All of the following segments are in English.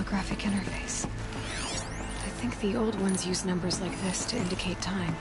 holographic interface. I think the old ones use numbers like this to indicate time.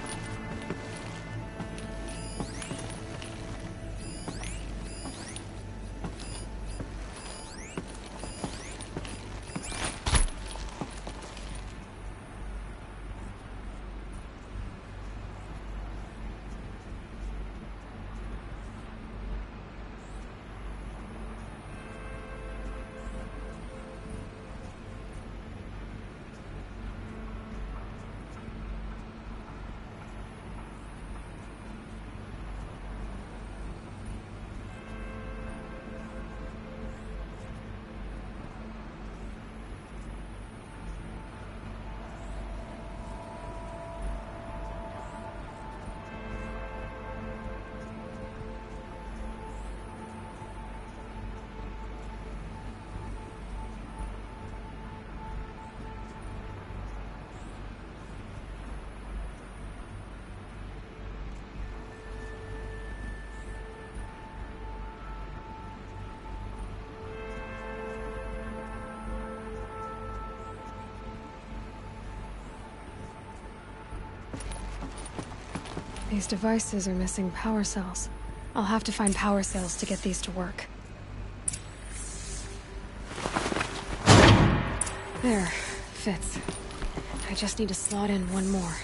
These devices are missing power cells. I'll have to find power cells to get these to work. There, fits. I just need to slot in one more.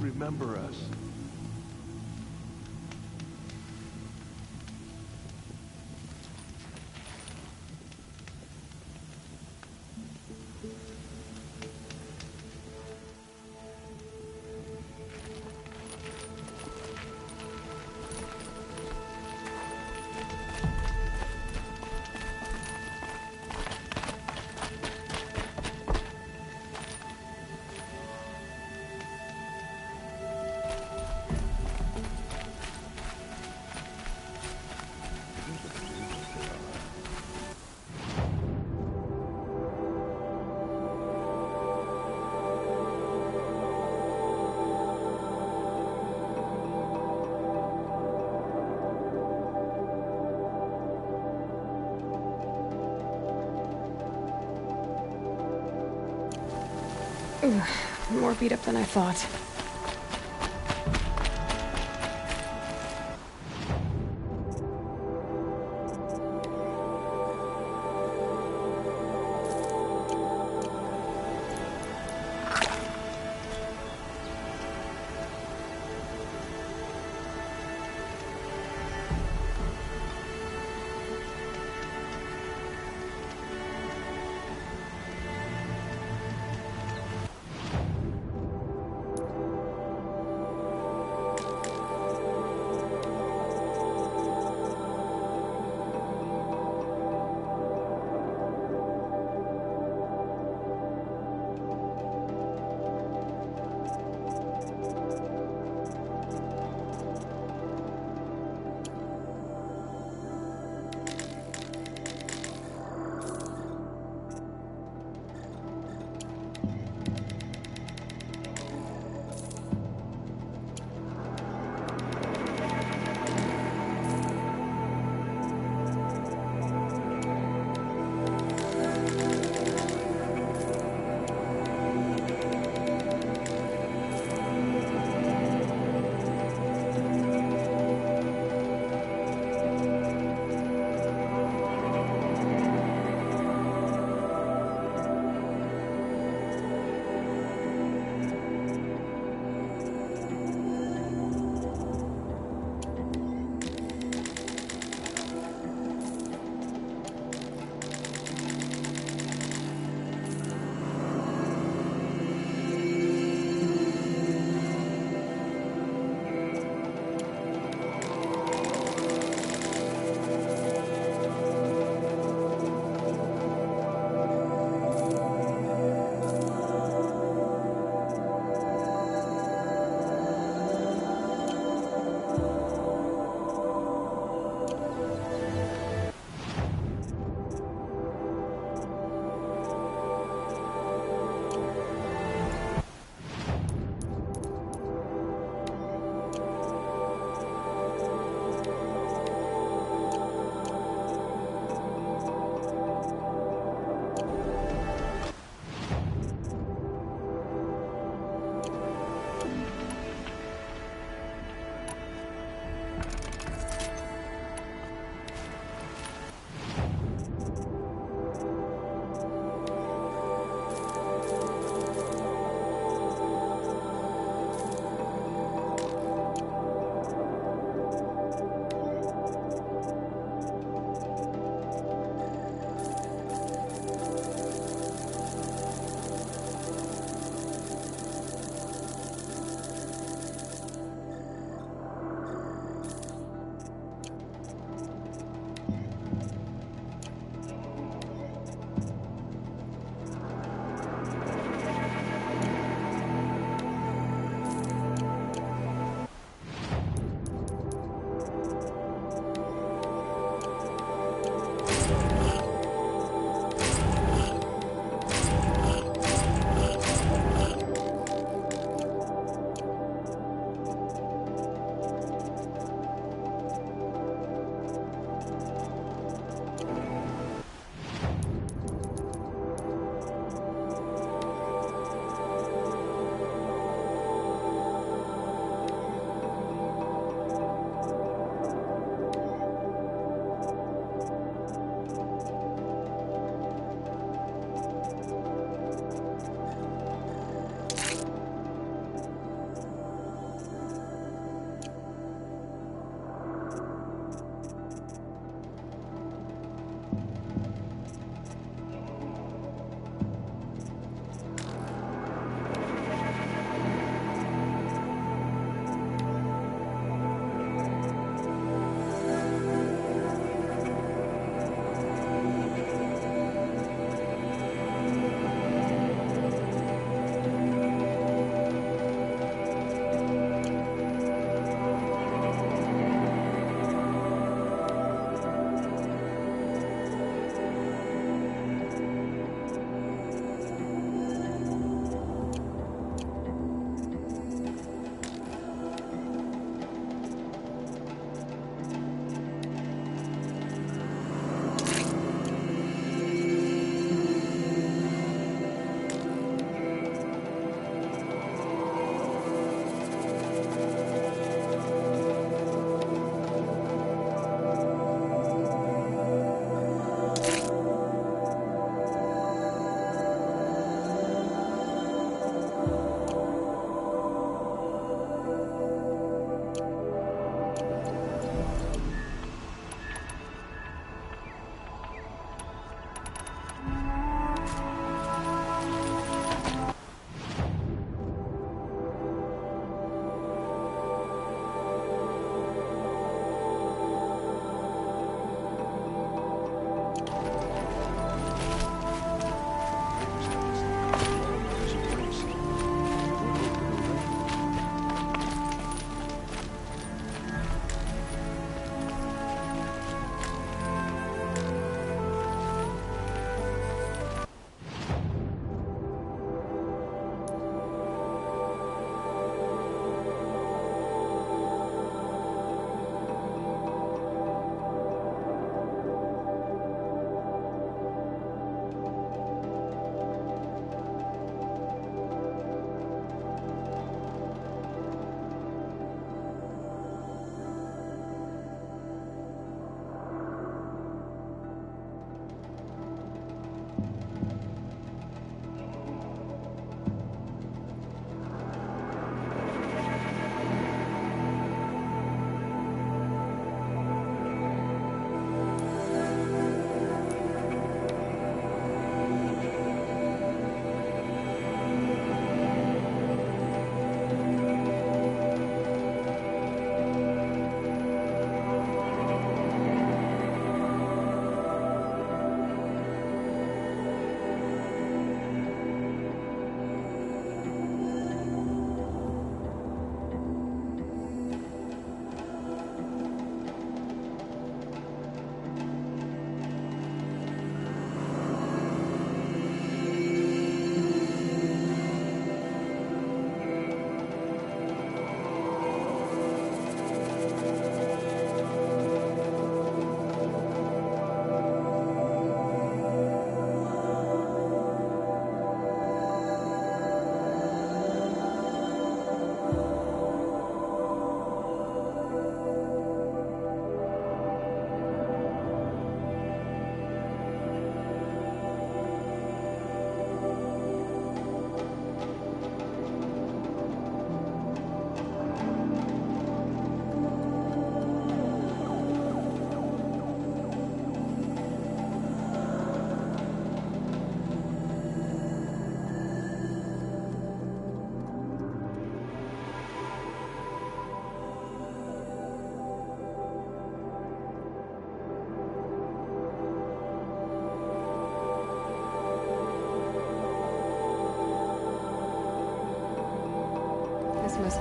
Remember us. Ooh, more beat up than I thought.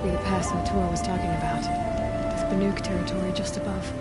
Must be the pass Notor was talking about. With Banuk territory just above.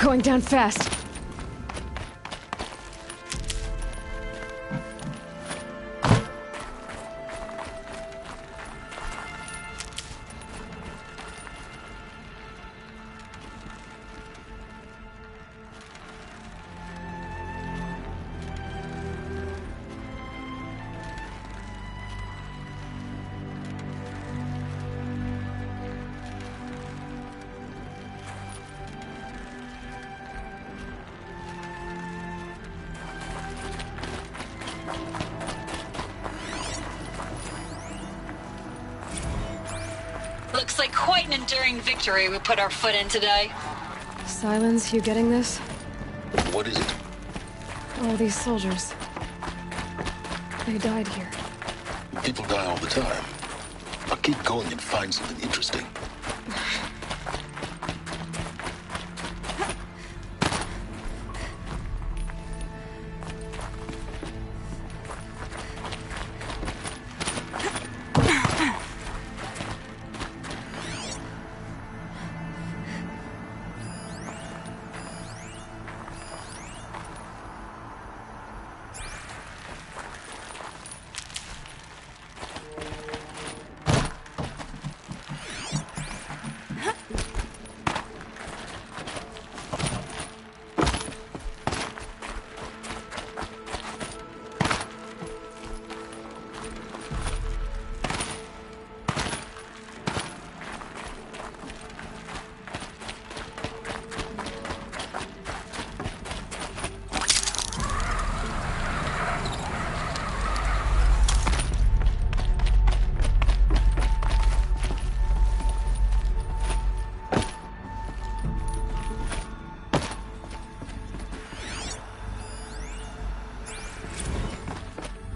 Going down fast. Looks like quite an enduring victory we put our foot in today. Silence, you getting this? What is it? All these soldiers. They died here. People die all the time. I'll keep going and find something interesting.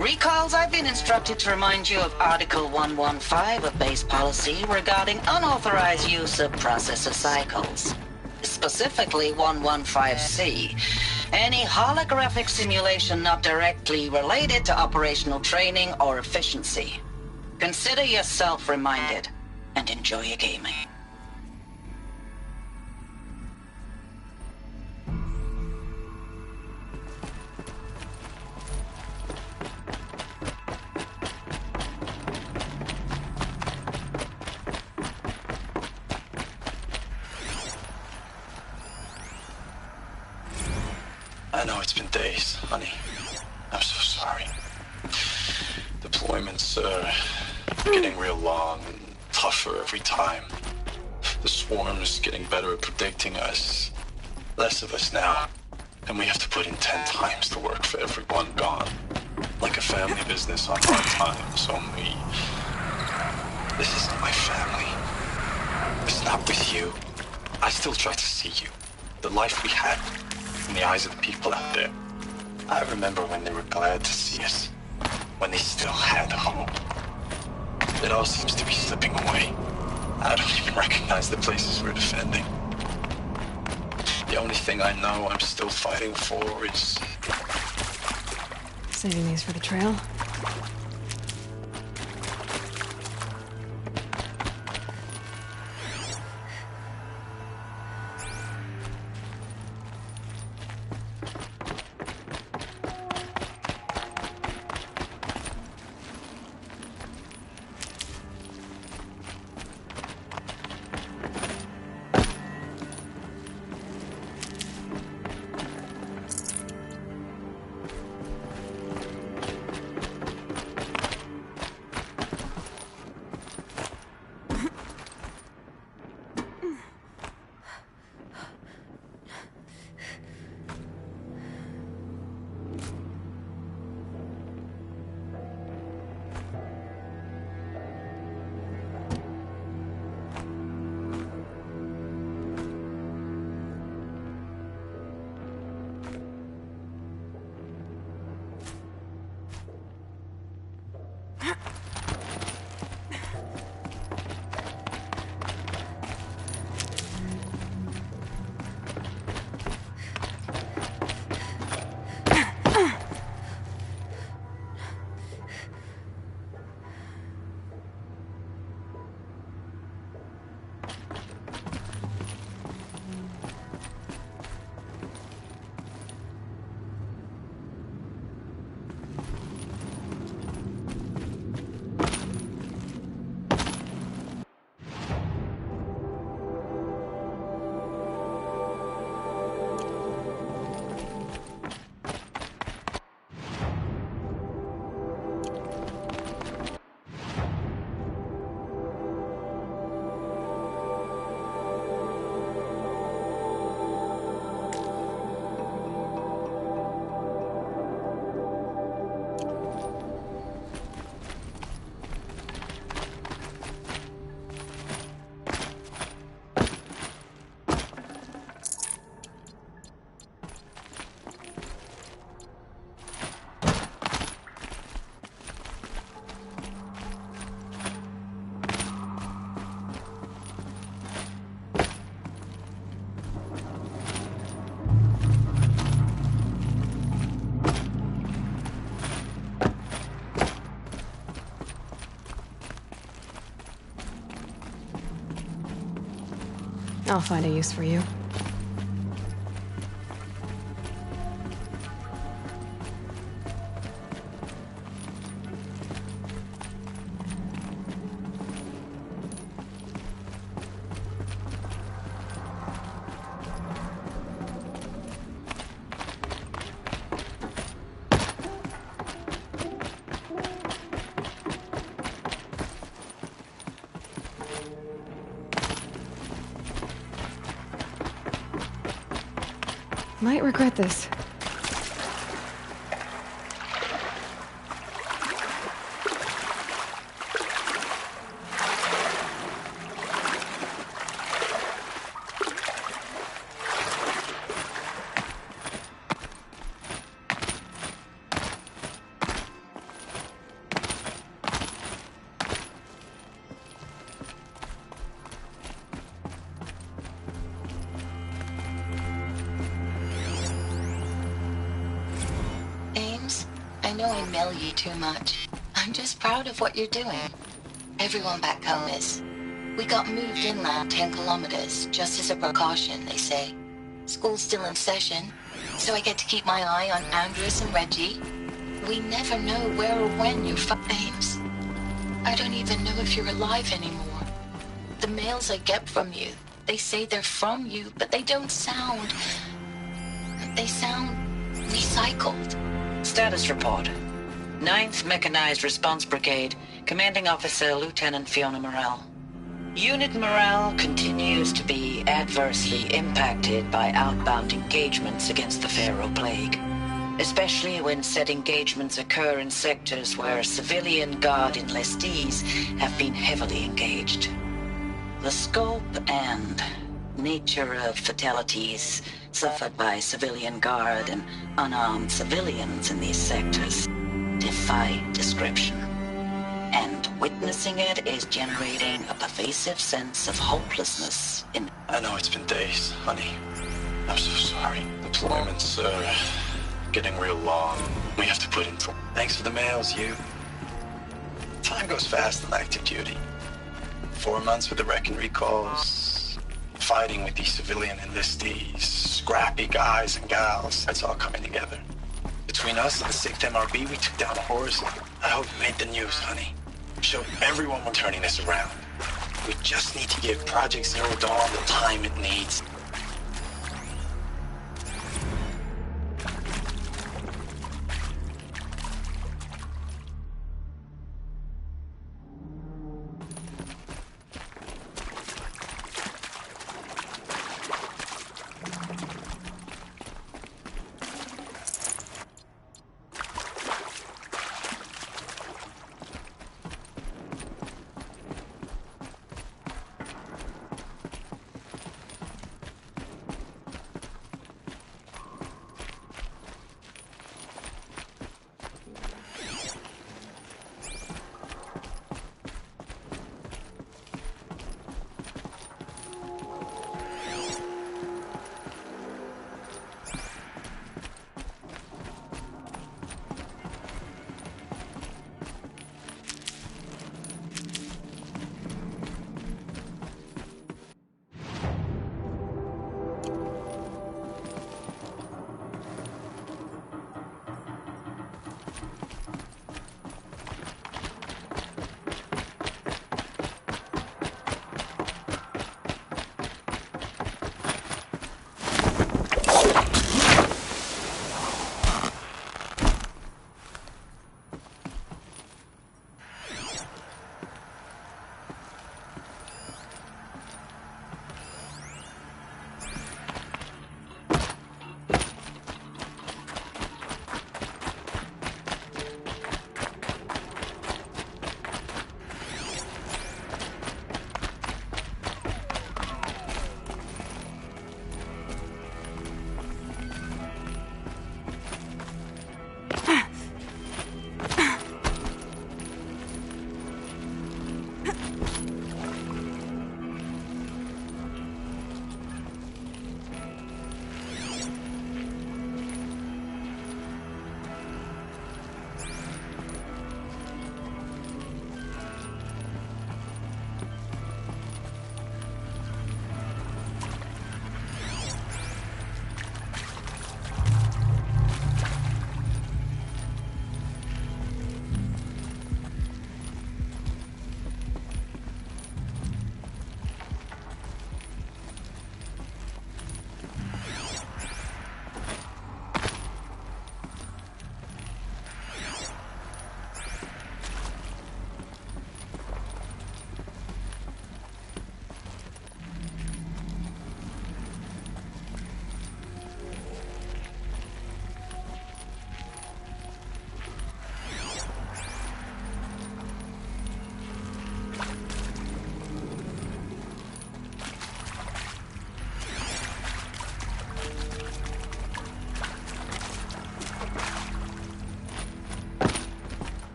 Recalls, I've been instructed to remind you of Article 115 of base policy regarding unauthorized use of processor cycles. Specifically 115C. Any holographic simulation not directly related to operational training or efficiency. Consider yourself reminded, and enjoy your gaming. I know it's been days, honey. I'm so sorry. Deployments are getting real long and tougher every time. The swarm is getting better at predicting us. Less of us now. And we have to put in 10 times the work for everyone gone. Like a family business on hard times, only... This isn't my family. It's not with you. I still try to see you. The life we had in the eyes of the people out there. I remember when they were glad to see us. When they still had hope. It all seems to be slipping away. I don't even recognize the places we're defending. The only thing I know I'm still fighting for is... Saving these for the trail? I'll find a use for you. Might regret this. I know I mail you too much. I'm just proud of what you're doing. Everyone back home is. We got moved inland 10 kilometers, just as a precaution, they say. School's still in session, so I get to keep my eye on Andres and Reggie. We never know where or when you're Ames. I don't even know if you're alive anymore. The mails I get from you, they say they're from you, but they don't sound... They sound recycled. Status report. 9th Mechanized Response Brigade, Commanding Officer Lieutenant Fiona Morrell. Unit morale continues to be adversely impacted by outbound engagements against the Pharaoh Plague. especially when set engagements occur in sectors where civilian guard enlistees have been heavily engaged. The scope and nature of fatalities suffered by civilian guard and unarmed civilians in these sectors defy description. And witnessing it is generating a pervasive sense of hopelessness in... I know it's been days, honey. I'm so sorry. Deployments are getting real long. We have to put in... Thanks for the mails, you. Time goes fast on active duty. 4 months with the wreck and recalls, fighting with these civilian enlistees, scrappy guys and gals. It's all coming together. Between us and the 6th MRB, we took down a horse. I hope it made the news, honey. Showed everyone we're turning this around. We just need to give Project Zero Dawn the time it needs.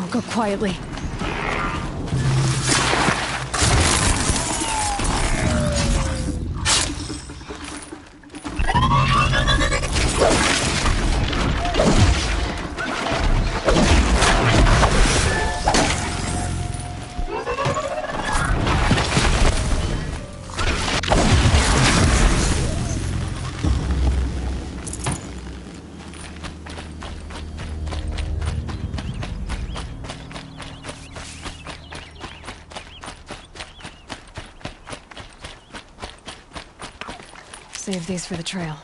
I'll go quietly. Save these for the trail.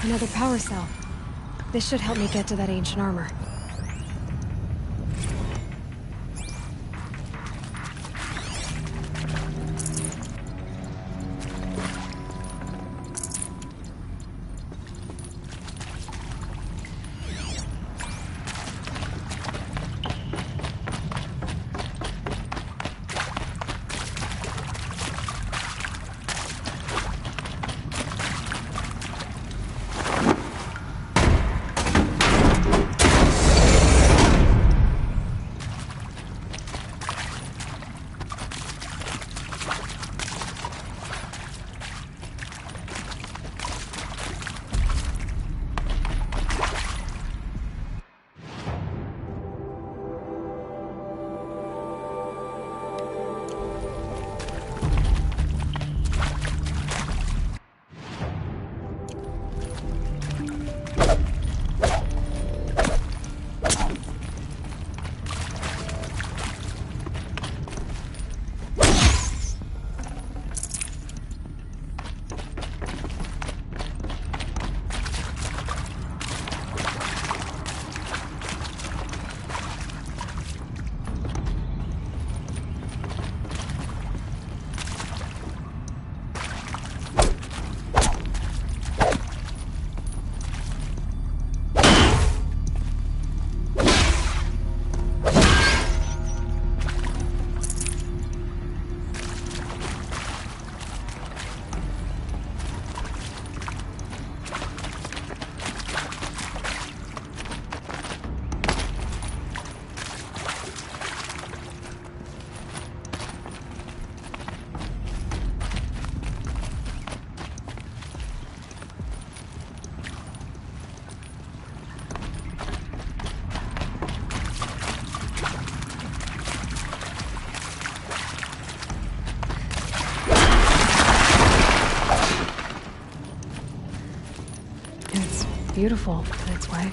Another power cell. This should help me get to that ancient armor. Beautiful in its way.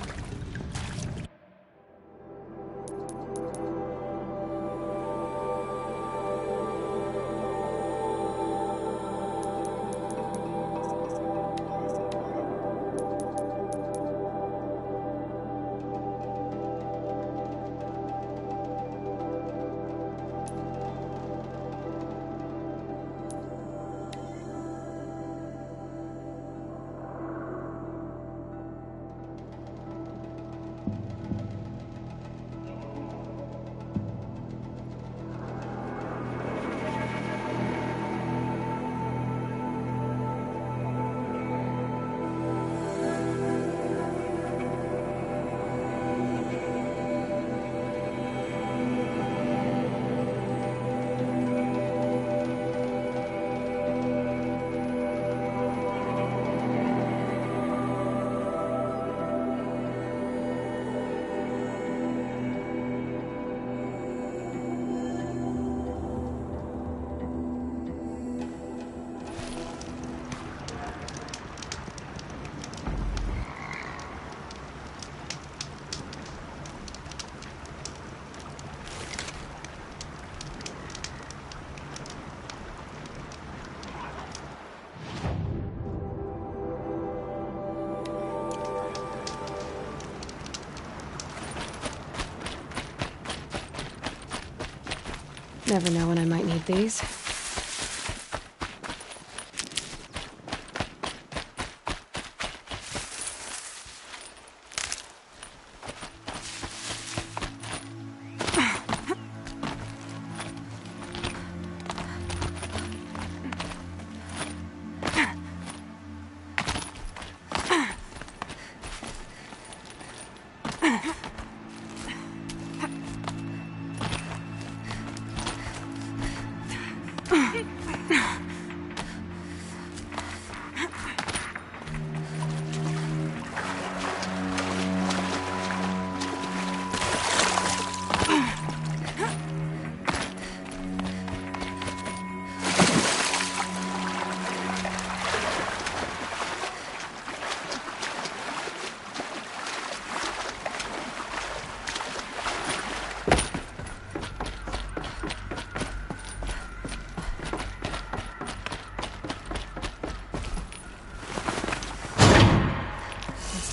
Never know when I might need these.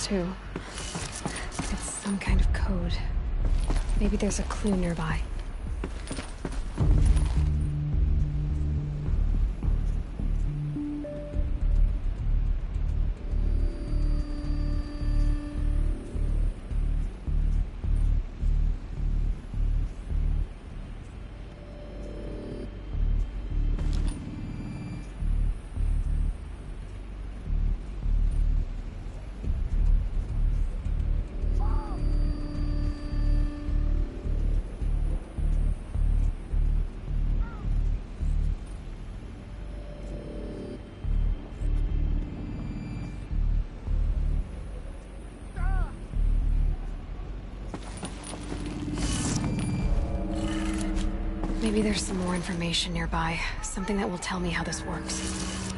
Too. It's some kind of code. Maybe there's a clue nearby. Maybe there's some more information nearby. Something that will tell me how this works.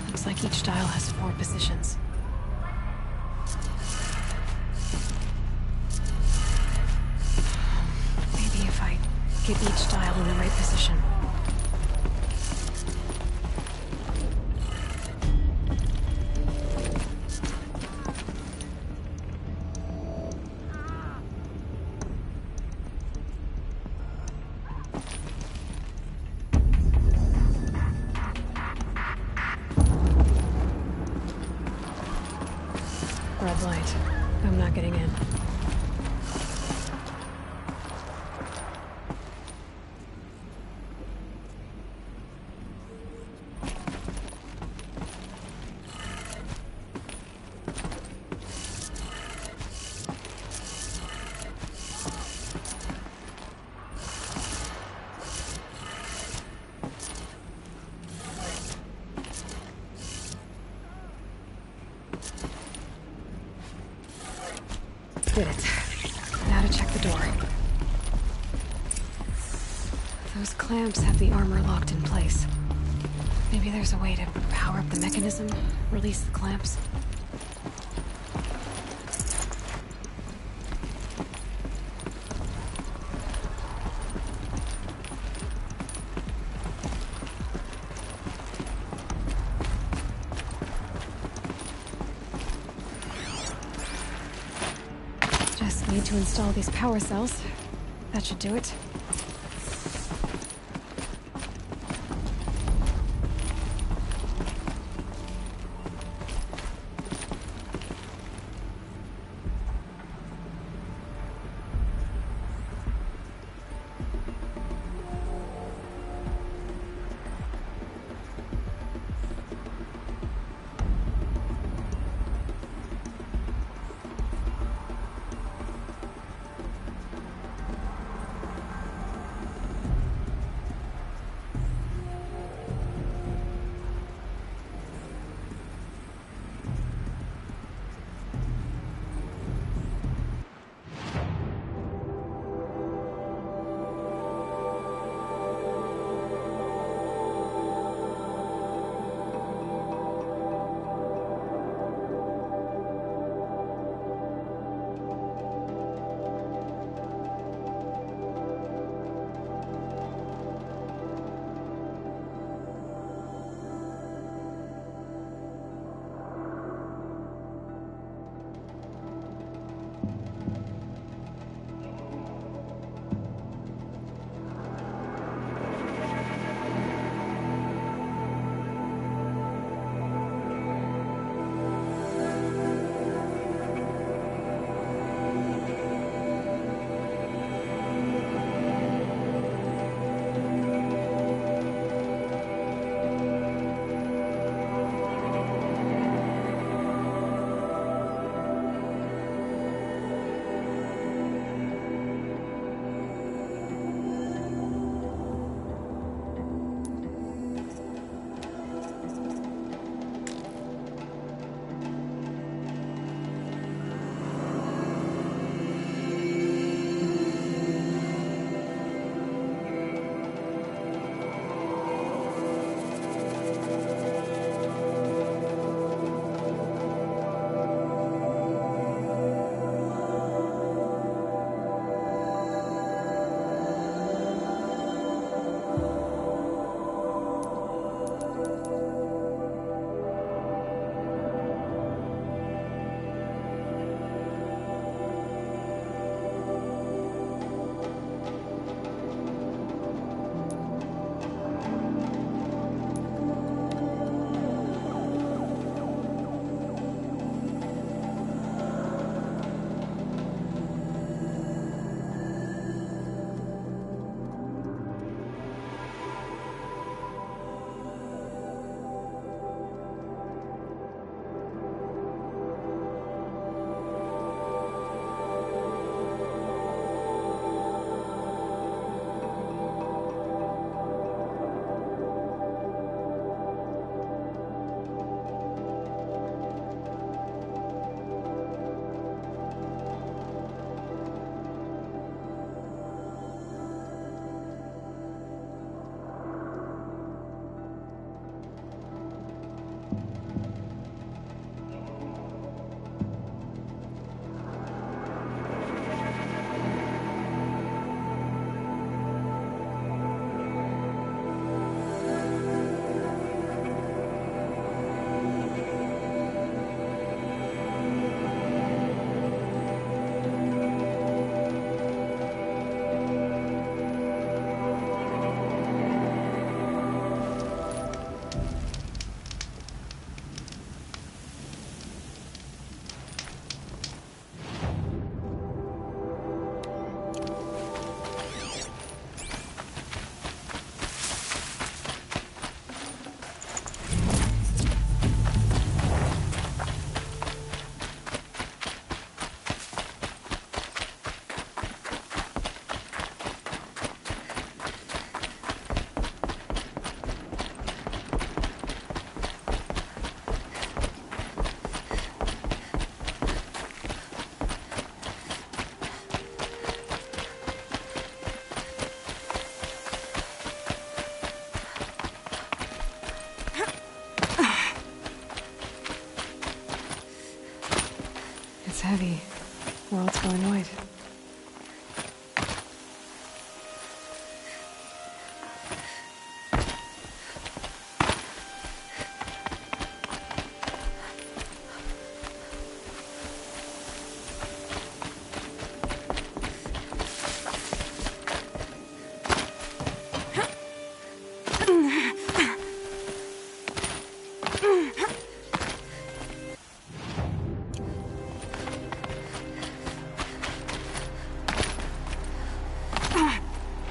Looks like each dial has 4 positions. Maybe if I get each dial in the right position. Red light. I'm not getting in. Did it. Now to check the door. Those clamps have the armor locked in place. Maybe there's a way to power up the mechanism, release the clamps. Just need to install these power cells. That should do it.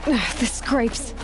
This scrapes.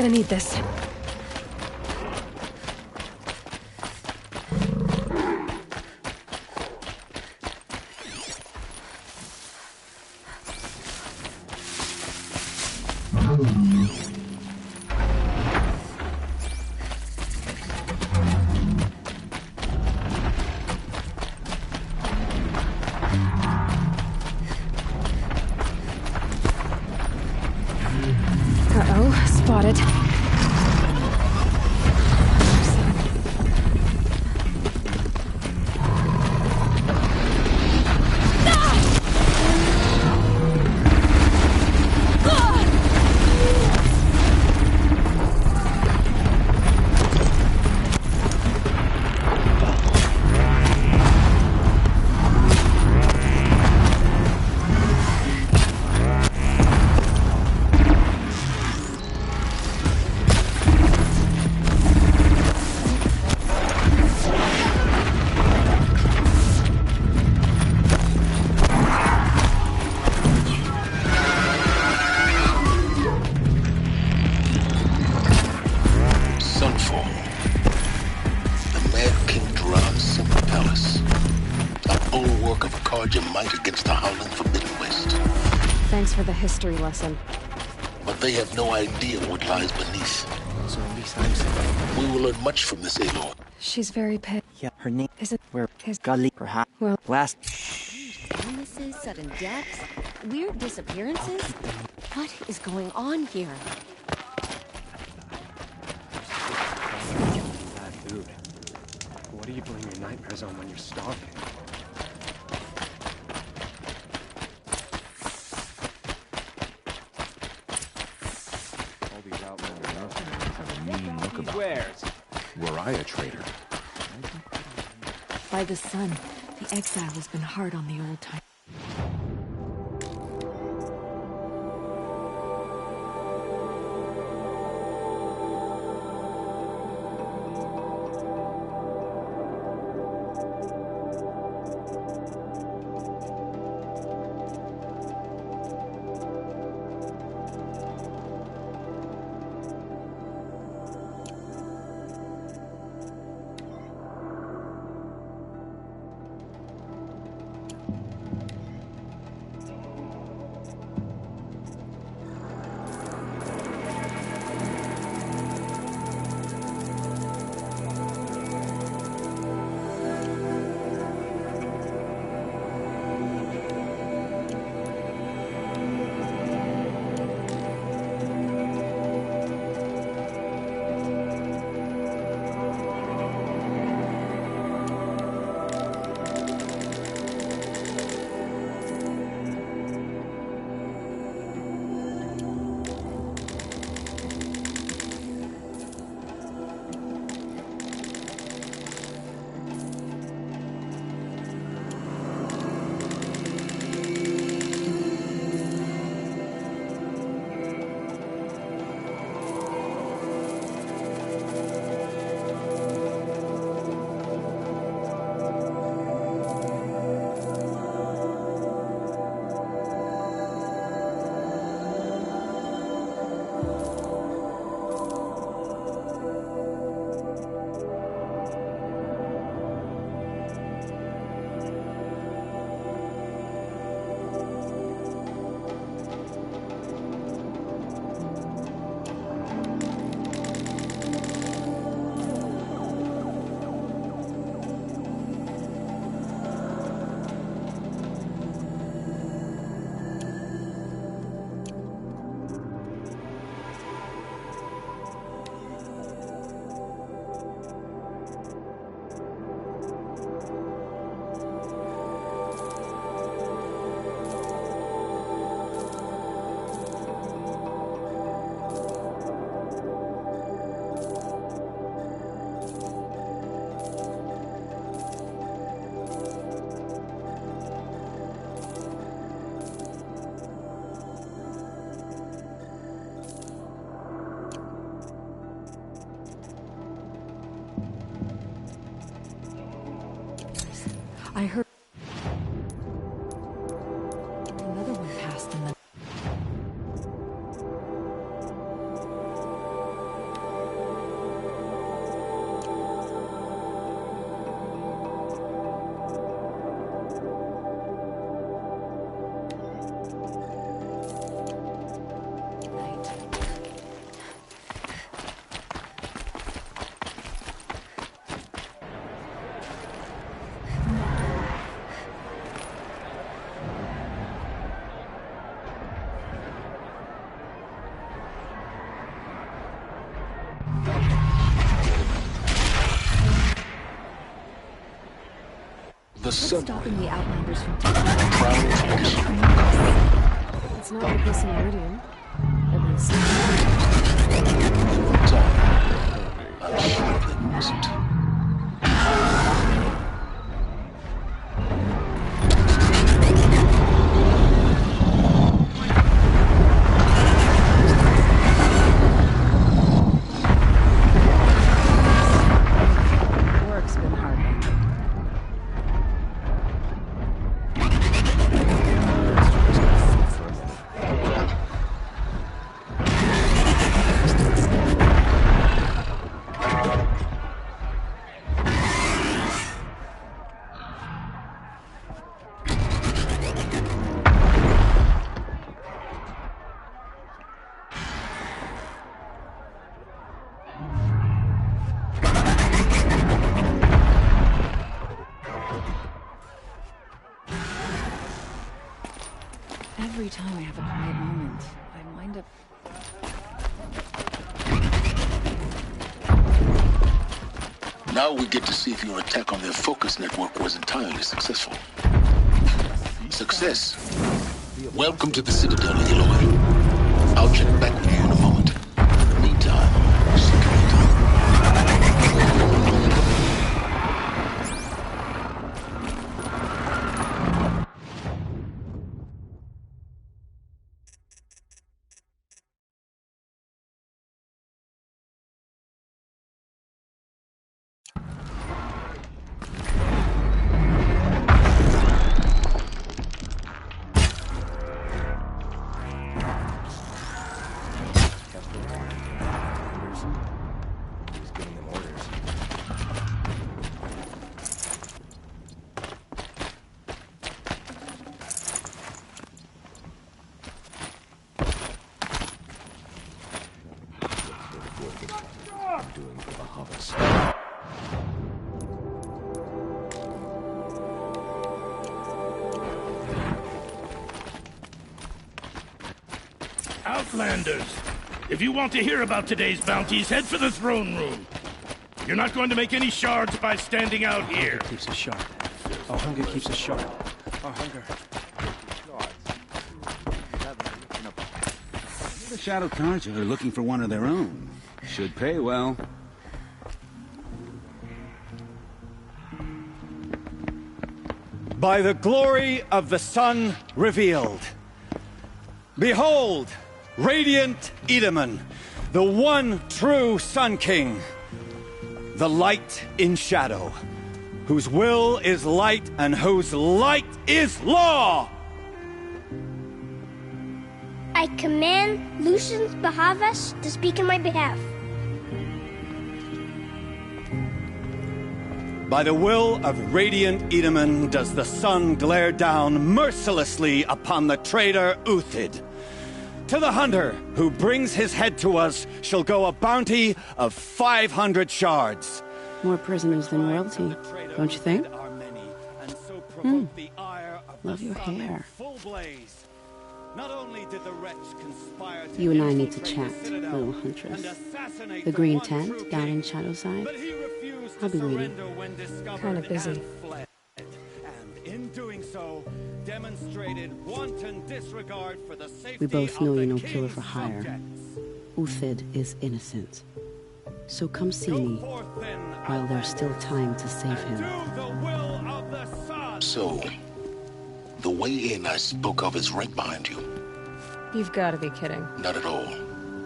gonna need this. Uh-oh, spotted. Sunfall. The Mad King draws Simple Palace. A bulwark of Carja might against the howling Forbidden West. Thanks for the history lesson. But they have no idea what lies beneath. So at least I'm safe. We will learn much from this, Aloy. She's very pale. Yeah, her name Is it where his Gully perhaps Well- last Illnesses, sudden deaths, weird disappearances. What is going on here? Bad food. What do you blame your nightmares on when you're starving? All these outlaws Have a mean look about Wares? Were I a traitor? By the sun, the exile has been hard on the old time. I heard another one passed in the The What's subway. stopping the Outlanders from taking Prime information. It's not like this in Meridian. Everyone's safe. Tom, I'm sure it wasn't. Work's been hard. Every time I have a quiet moment, I wind up... Now we get to see if your attack on their focus network was entirely successful. Success. Welcome to the Citadel, Eloy. I'll check back with you in a moment. Meantime, secure time. He's giving them orders. I'm doing for the Havas. Outlanders! If you want to hear about today's bounties, head for the throne room. You're not going to make any shards by standing out here. Keeps us sharp. Our hunger keeps us sharp. Our hunger. The Shadow Carja are looking for one of their own. Should pay well. By the glory of the sun revealed. Behold, radiant Edaman, the one true Sun King. The light in shadow, whose will is light and whose light is law! I command Lucius Bahavas to speak in my behalf. By the will of radiant Edaman does the sun glare down mercilessly upon the traitor Uthid. To the hunter who brings his head to us shall go a bounty of 500 shards. More prisoners than royalty, don't you think? Love your hair. Not only did the wretch conspire to You and I need to chat, little huntress. The green tent down in Shadowside. I'll be waiting. Kinda busy. And in doing so, demonstrated wanton disregard for the safety We both know of you're the no killer king's for hire. subjects. Uthid is innocent. So come see me while there's still time to save him. So, the way in I spoke of is right behind you. You've got to be kidding. Not at all.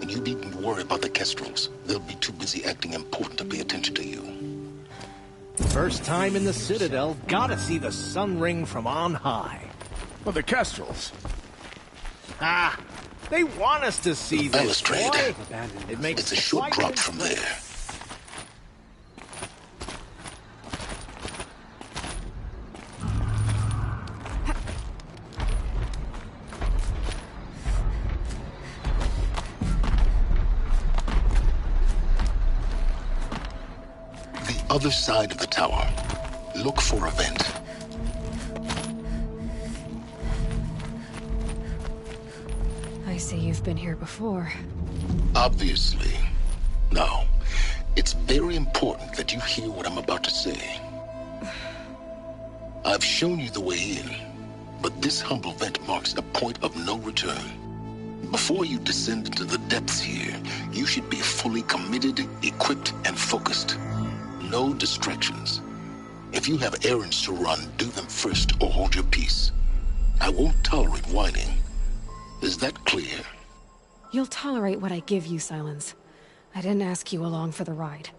And you needn't worry about the Kestrels. They'll be too busy acting important to pay attention to you. First time in the Citadel, gotta see the sun ring from on high. Well, the Kestrels. Ah, they want us to see The this, balustrade. boy. It makes It's a short quite drop an from there. The other side of the tower. Look for a vent. I see you've been here before. Obviously. Now, it's very important that you hear what I'm about to say. I've shown you the way in, but this humble vent marks a point of no return. Before you descend into the depths here, you should be fully committed, equipped, and focused. No distractions. If you have errands to run, do them first or hold your peace. I won't tolerate whining. Is that clear? You'll tolerate what I give you, Silence. I didn't ask you along for the ride.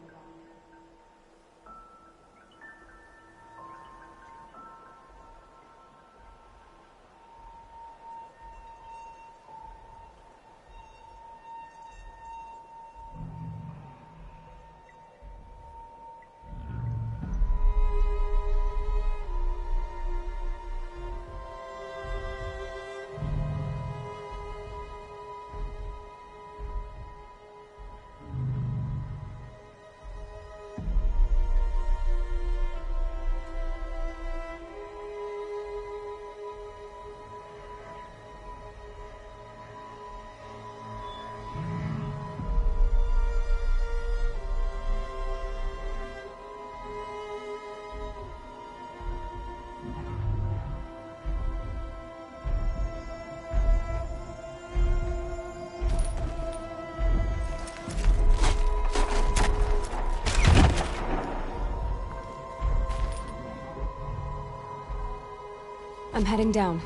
I'm heading down.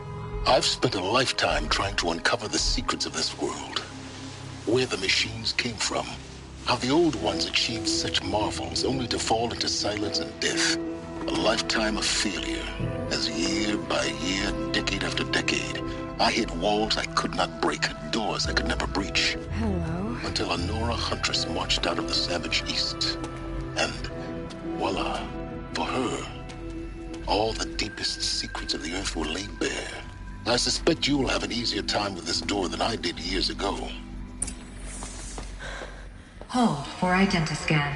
I've spent a lifetime trying to uncover the secrets of this world. Where the machines came from. How the old ones achieved such marvels only to fall into silence and death. A lifetime of failure. As year by year, decade after decade, I hit walls I could not break, doors I could never breach. Hello. Until a Nora huntress marched out of the savage east. And voila, for her, all the deepest secrets of the Earth were laid bare. I suspect you will have an easier time with this door than I did years ago. Hold for identiscan.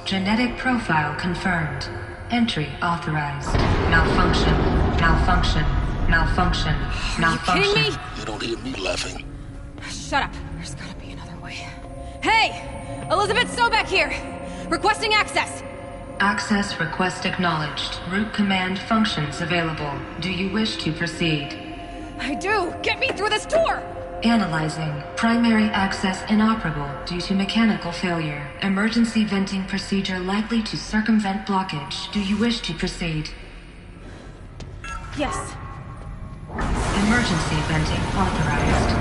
Genetic profile confirmed. Entry authorized. Malfunction. Malfunction. Malfunction. Malfunction. Are you kidding me? You don't hear me laughing. Shut up. There's gotta be another way. Hey! Elizabeth Sobek here! Requesting access! Access request acknowledged. Root command functions available. Do you wish to proceed? I do! Get me through this door! Analyzing. Primary access inoperable due to mechanical failure. Emergency venting procedure likely to circumvent blockage. Do you wish to proceed? Yes. Emergency venting authorized.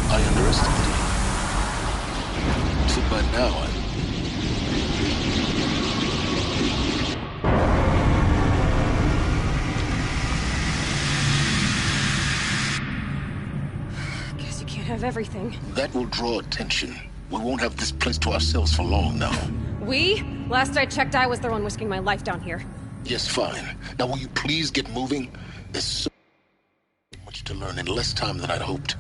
I underestimated you. So by now, Guess you can't have everything. that will draw attention. We won't have this place to ourselves for long now. We? Last I checked, I was the one risking my life down here. Yes, fine. Now will you please get moving? There's so much to learn in less time than I'd hoped.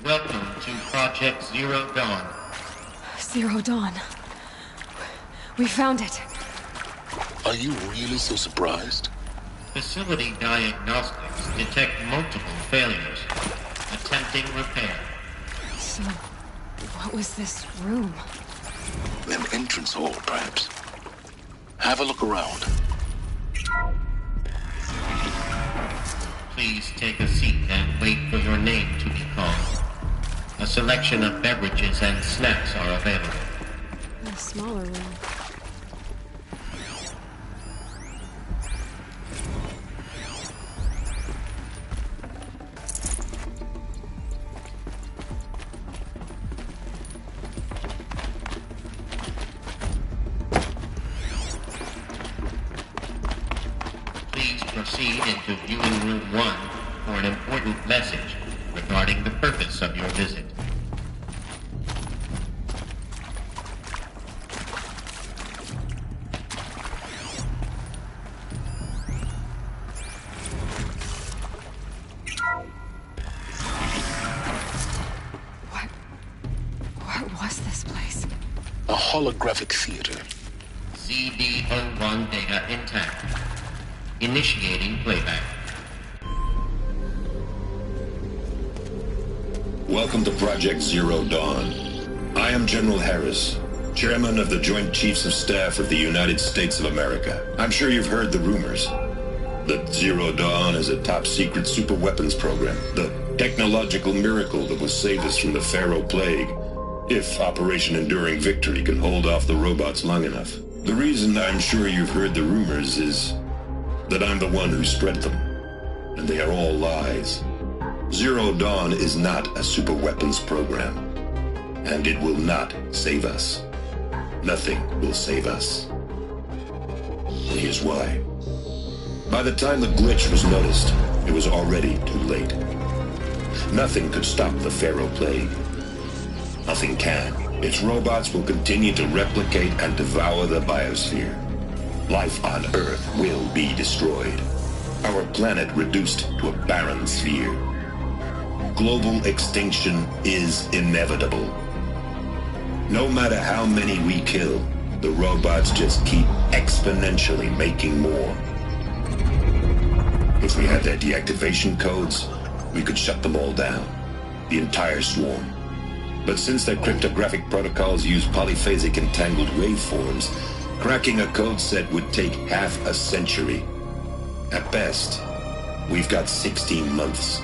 Welcome to Project Zero Dawn. Zero Dawn. We found it. Are you really so surprised? Facility diagnostics detect multiple failures. Attempting repair. So, what was this room? An entrance hall, perhaps. Have a look around. Please take a seat and wait for your name to be called. A selection of beverages and snacks are available. A smaller room. Please proceed into viewing room 1 for an important message regarding the purpose of your visit. was this place? A holographic theater. CD01 data intact. Initiating playback. Welcome to Project Zero Dawn. I am General Harris, Chairman of the Joint Chiefs of Staff of the United States of America. I'm sure you've heard the rumors that Zero Dawn is a top-secret superweapons program, the technological miracle that will save us from the Pharaoh Plague, if Operation Enduring Victory can hold off the robots long enough. The reason I'm sure you've heard the rumors is that I'm the one who spread them, and they are all lies. Zero Dawn is not a superweapons program, and it will not save us. Nothing will save us. Here's why. By the time the glitch was noticed, it was already too late. Nothing could stop the Pharaoh Plague. Nothing can. Its robots will continue to replicate and devour the biosphere. Life on Earth will be destroyed. Our planet reduced to a barren sphere. Global extinction is inevitable. No matter how many we kill, the robots just keep exponentially making more. If we had their deactivation codes, we could shut them all down, the entire swarm. But since their cryptographic protocols use polyphasic entangled waveforms, cracking a code set would take half a century. At best, we've got 16 months.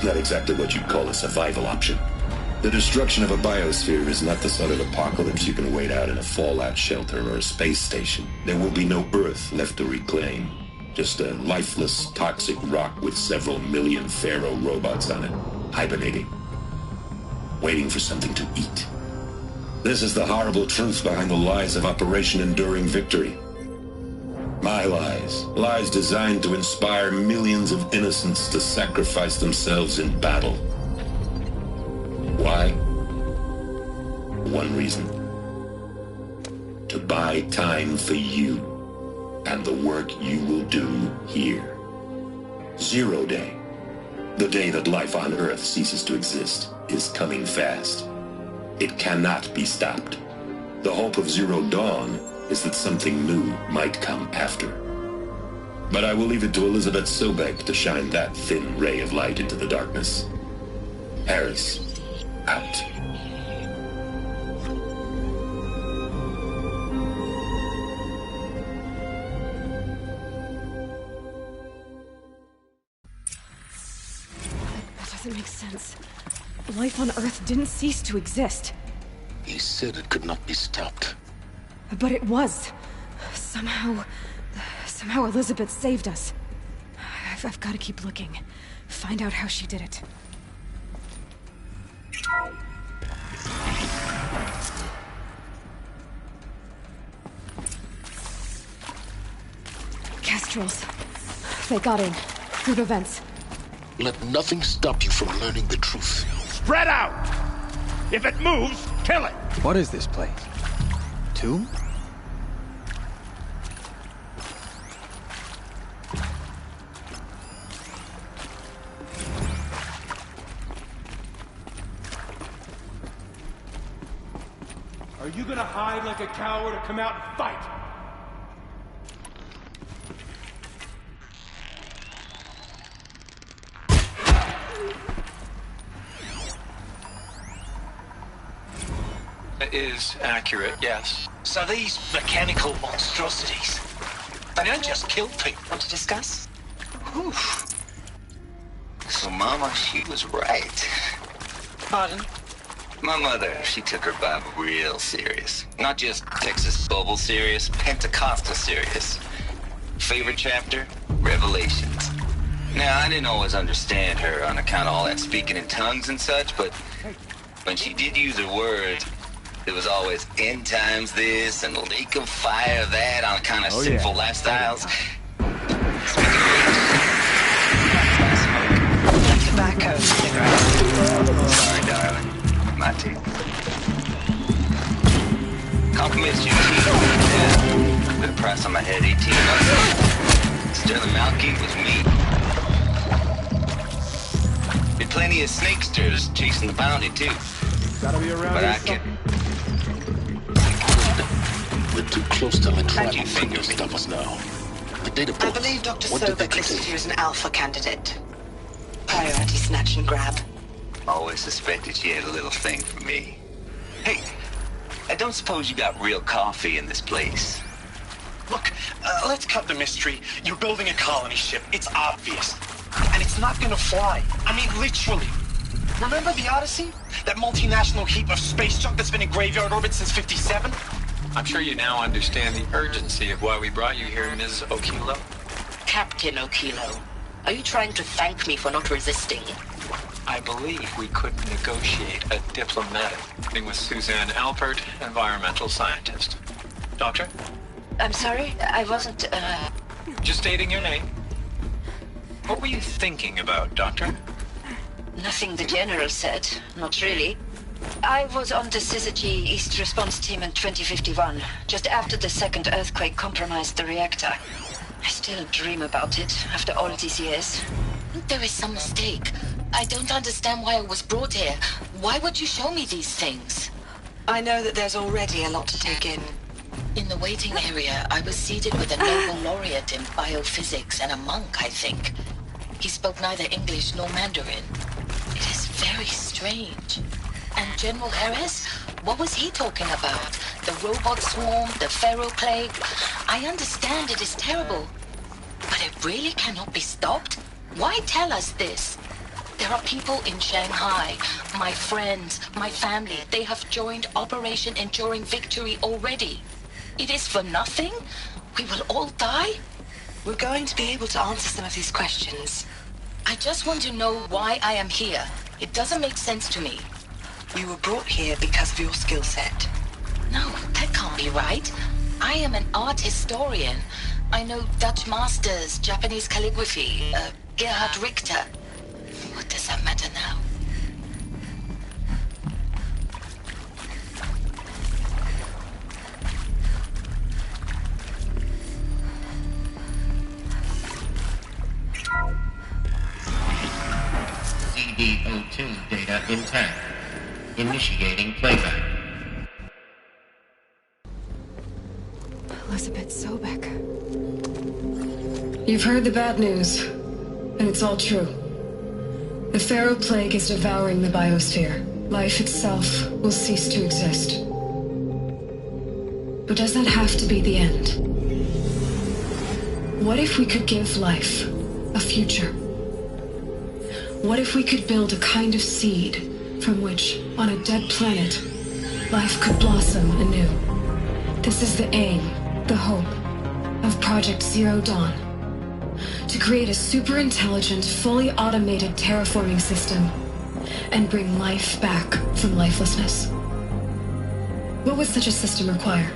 Not exactly what you'd call a survival option. The destruction of a biosphere is not the sort of apocalypse you can wait out in a fallout shelter or a space station. There will be no Earth left to reclaim. Just a lifeless, toxic rock with several million Pharaoh robots on it, hibernating, waiting for something to eat. This is the horrible truth behind the lies of Operation Enduring Victory. My lies. Lies designed to inspire millions of innocents to sacrifice themselves in battle. Why? One reason. To buy time for you and the work you will do here. Zero Day, the day that life on Earth ceases to exist, is coming fast. It cannot be stopped. The hope of Zero Dawn is that something new might come after. But I will leave it to Elizabeth Sobek to shine that thin ray of light into the darkness. Harris, out. That doesn't make sense. Life on Earth didn't cease to exist. He said it could not be stopped. But it was. Somehow Elizabeth saved us. I've got to keep looking. Find out how she did it. Kestrels. They got in. Through the vents. Let nothing stop you from learning the truth. Spread out! If it moves, kill it! What is this place? Tomb? Are you gonna hide like a coward or come out and fight? It is accurate, yes. So these mechanical monstrosities, they don't just kill people. Want to discuss? Oof. So Mama, she was right. Pardon? My mother, she took her Bible real serious. Not just Texas Bubble serious, Pentecostal serious. Favorite chapter? Revelations. Now, I didn't always understand her on account of all that speaking in tongues and such, but when she did use her words, it was always end times this and lake of fire that on account of sinful lifestyles. Speaking of Tobacco cigarette. sorry, darling. My tea. Compliments you, tea. Yeah. Put a price on my head, 18 months. Sterling Malky was me. Been plenty of snakesters chasing the bounty, too. Gotta be around But here I can. We're too close to let traffic to stop us now. The data I points. believe Dr. What did they Sobek listed contain? you as an alpha candidate. Priority snatch and grab. Always suspected she had a little thing for me. Hey, I don't suppose you got real coffee in this place. Look, let's cut the mystery. You're building a colony ship. It's obvious. And it's not gonna fly. I mean, literally. Remember the Odyssey? That multinational heap of space junk that's been in graveyard orbit since 57? I'm sure you now understand the urgency of why we brought you here, Ms. Okilo. Captain Okilo, are you trying to thank me for not resisting? I believe we could negotiate a diplomatic meeting with Suzanne Alpert, environmental scientist. Doctor? I'm sorry, I wasn't, Just stating your name. What were you thinking about, Doctor? Nothing the General said, not really. I was on the Syzygy East Response Team in 2051, just after the second earthquake compromised the reactor. I still dream about it, after all these years. There is some mistake. I don't understand why I was brought here. Why would you show me these things? I know that there's already a lot to take in. In the waiting area, I was seated with a Nobel laureate in biophysics and a monk, I think. He spoke neither English nor Mandarin. It is very strange. And General Harris? What was he talking about? The robot swarm, the Pharaoh plague? I understand it is terrible. But it really cannot be stopped? Why tell us this? There are people in Shanghai, my friends, my family. They have joined Operation Enduring Victory already. It is for nothing? We will all die? We're going to be able to answer some of these questions. I just want to know why I am here. It doesn't make sense to me. You were brought here because of your skill set. No, that can't be right. I am an art historian. I know Dutch masters, Japanese calligraphy, Gerhard Richter. What does that matter now? CD02 data intact. Initiating playback. Elizabeth Sobek. You've heard the bad news, and it's all true. The Pharaoh plague is devouring the biosphere. Life itself will cease to exist. But does that have to be the end? What if we could give life a future? What if we could build a kind of seed from which, on a dead planet, life could blossom anew? This is the aim, the hope, of Project Zero Dawn. To create a super-intelligent, fully automated terraforming system and bring life back from lifelessness. What would such a system require?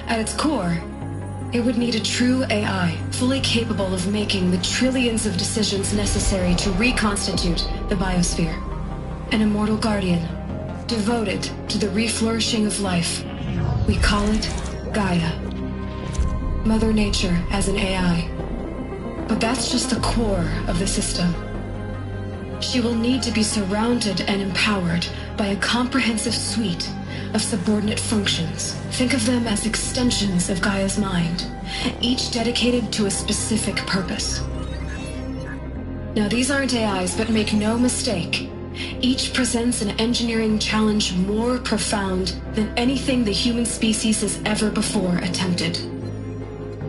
At its core, it would need a true AI, fully capable of making the trillions of decisions necessary to reconstitute the biosphere. An immortal guardian, devoted to the reflourishing of life. We call it Gaia. Mother Nature as an AI. But that's just the core of the system. She will need to be surrounded and empowered by a comprehensive suite of subordinate functions. Think of them as extensions of Gaia's mind, each dedicated to a specific purpose. Now, these aren't AIs, but make no mistake, each presents an engineering challenge more profound than anything the human species has ever before attempted.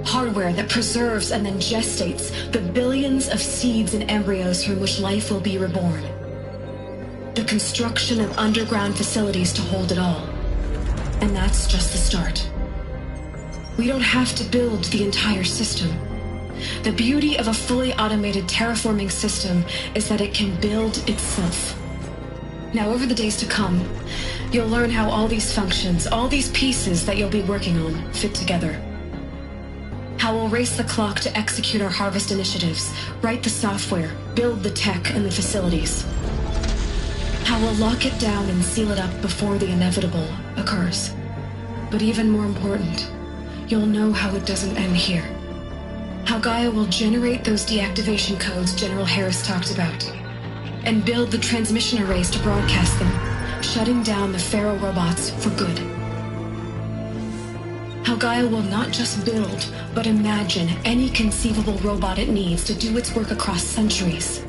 Hardware that preserves and then gestates the billions of seeds and embryos from which life will be reborn. The construction of underground facilities to hold it all. And that's just the start. We don't have to build the entire system. The beauty of a fully automated terraforming system is that it can build itself. Now, over the days to come, you'll learn how all these functions, all these pieces that you'll be working on, fit together. How we'll race the clock to execute our harvest initiatives, write the software, build the tech and the facilities. How we'll lock it down and seal it up before the inevitable occurs. But even more important, you'll know how it doesn't end here. How Gaia will generate those deactivation codes General Harris talked about, and build the transmission arrays to broadcast them, shutting down the Pharaoh robots for good. How Gaia will not just build, but imagine any conceivable robot it needs to do its work across centuries.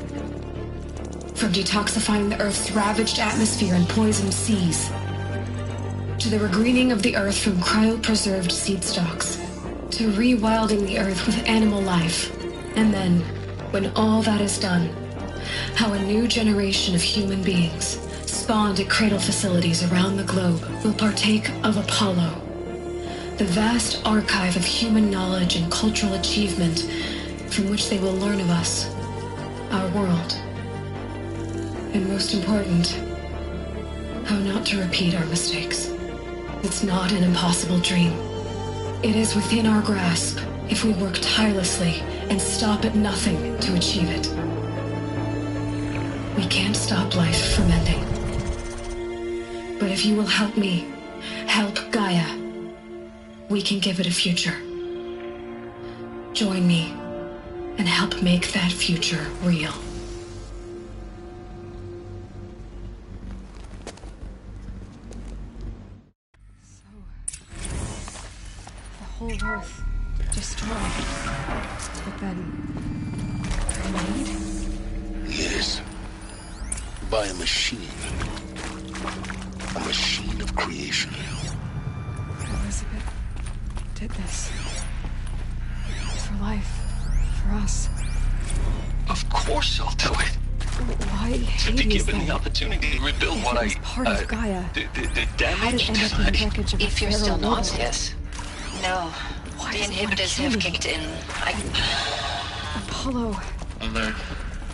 From detoxifying the Earth's ravaged atmosphere and poisoned seas, to the regreening of the Earth from cryopreserved seed stalks, to rewilding the Earth with animal life. And then, when all that is done, how a new generation of human beings, spawned at cradle facilities around the globe, will partake of Apollo, the vast archive of human knowledge and cultural achievement from which they will learn of us, our world, and most important, how not to repeat our mistakes. It's not an impossible dream. It is within our grasp if we work tirelessly and stop at nothing to achieve it. We can't stop life from ending. But if you will help me, help Gaia, we can give it a future. Join me and help make that future real. The whole Earth destroyed, but then remade? Yes. By a machine. A machine of creation. Elizabeth did this. For life. For us. Of course I'll do it. Why To be Hades given then? the opportunity to rebuild If what it was part of Gaia, the how did damage it end up in the wreckage of If a you're still Pharaoh not, world? yes. No. Why The does it wanna inhibitors kill have me? kicked in. Apollo. Alert.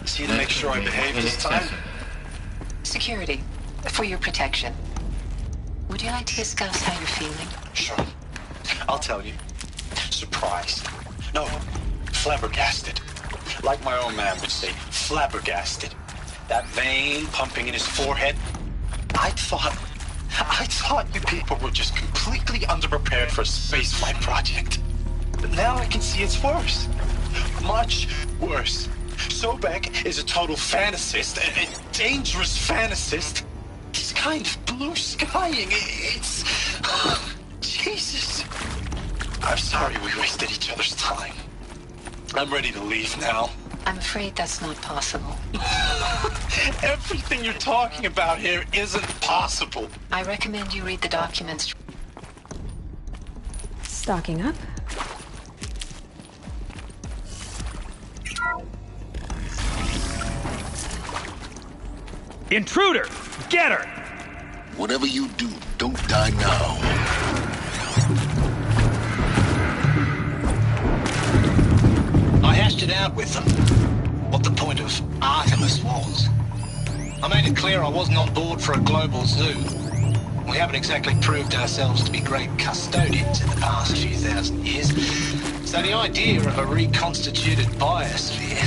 See to make sure I behave this time? Security. For your protection. Would you like to discuss how you're feeling? Sure. I'll tell you. Surprised. No, flabbergasted. Like my old man would say, flabbergasted. That vein pumping in his forehead. I thought you people were just completely underprepared for a spaceflight project. But now I can see it's worse. Much worse. Sobek is a total fantasist, a dangerous fantasist. He's kind of blue skying. It's... Jesus. I'm sorry we wasted each other's time. I'm ready to leave now. I'm afraid that's not possible. Everything you're talking about here isn't possible. I recommend you read the documents. Stocking up. Intruder! Get her! Whatever you do, don't die now. I hashed it out with them. What the point of Artemis was. I made it clear I wasn't on board for a global zoo. We haven't exactly proved ourselves to be great custodians in the past few thousand years. So the idea of a reconstituted biosphere,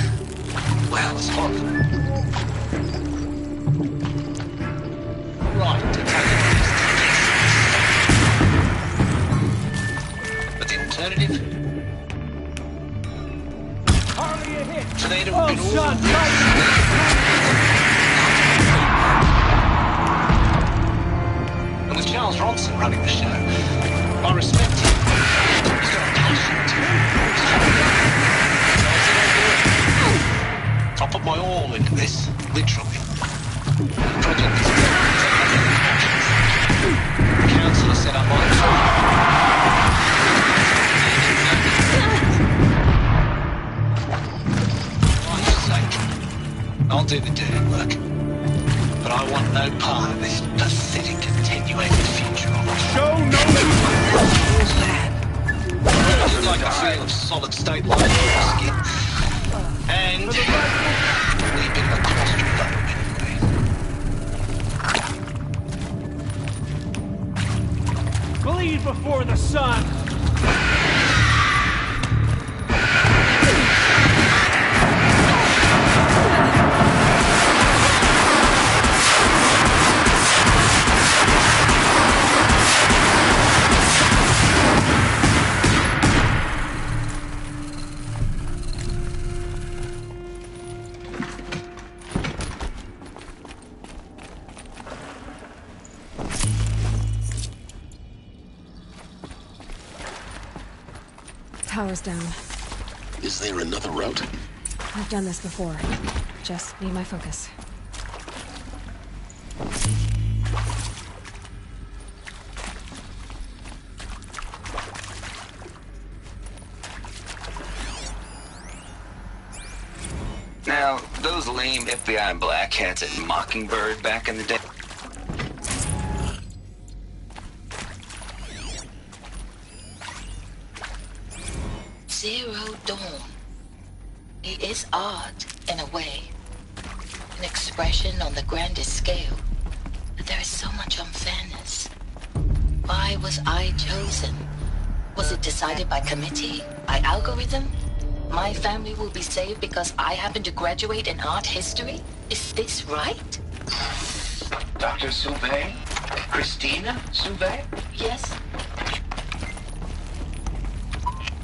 well, it's horrible. Right, to take it but the alternative? For there to have been all of this. And with Charles Ronson running the show, I respect him. He's got a passion too. I'll put my all into this, literally. The project is the council has set up on its own. I'll do the dirty work. But I want no part of this pathetic attenuated future of it. Show no Nothing like a feel of solid state life in your skin. And a wee bit of a claustrophobe anyway. Bleed before the sun! power's down. Is there another route? I've done this before. Just need my focus. Now, those lame FBI black hats at Mockingbird back in the day. Zero Dawn. It is art, in a way. An expression on the grandest scale. But there is so much unfairness. Why was I chosen? Was it decided by committee? By algorithm? My family will be saved because I happen to graduate in art history? Is this right? Dr. Sauvé? Christina Sauvé? Yes.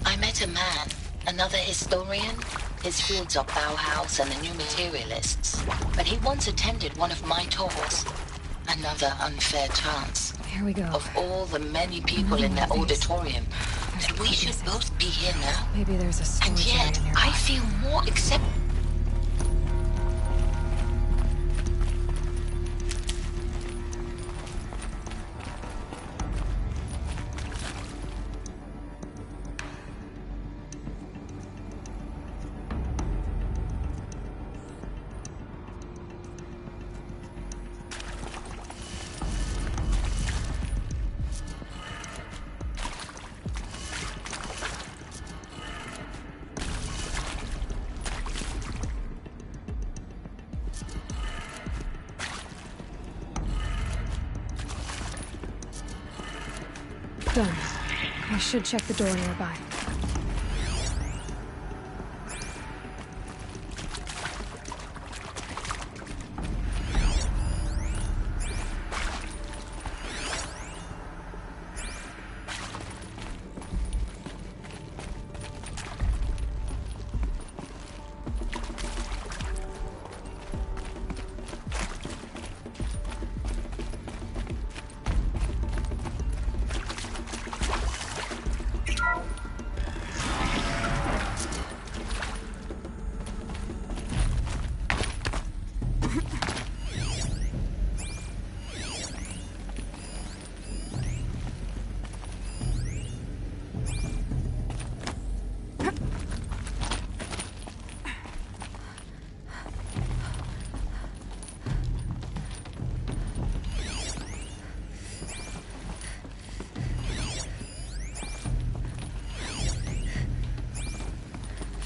I met a man, another historian. His fields are Bauhaus and the New Materialists. But he once attended one of my tours. Another unfair chance. Here we go. Of all the many people in that auditorium, that we should both be here now. Maybe there's a storage And yet, area nearby. I feel more accepted. Done. I should check the door nearby.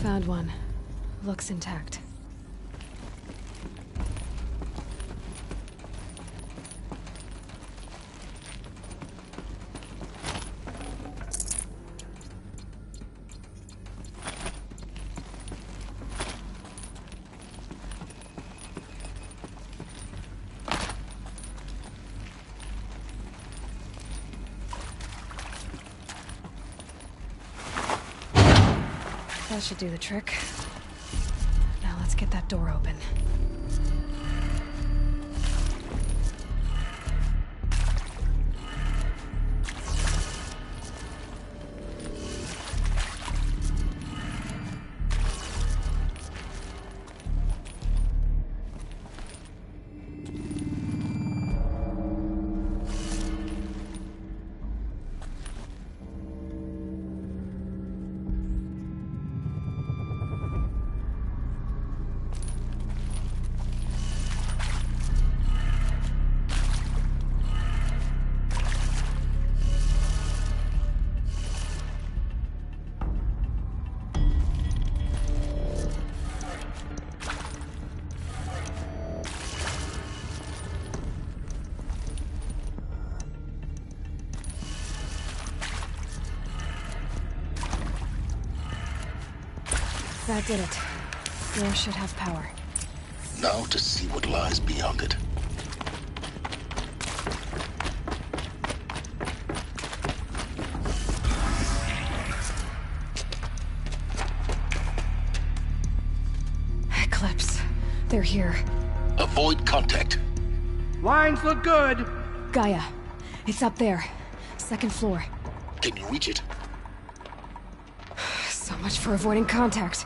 Found one. Looks intact. That should do the trick. Now let's get that door open. That did it. Door should have power. Now to see what lies beyond it. Eclipse. They're here. Avoid contact. Lines look good. Gaia. It's up there. Second floor. Can you reach it? So much for avoiding contact.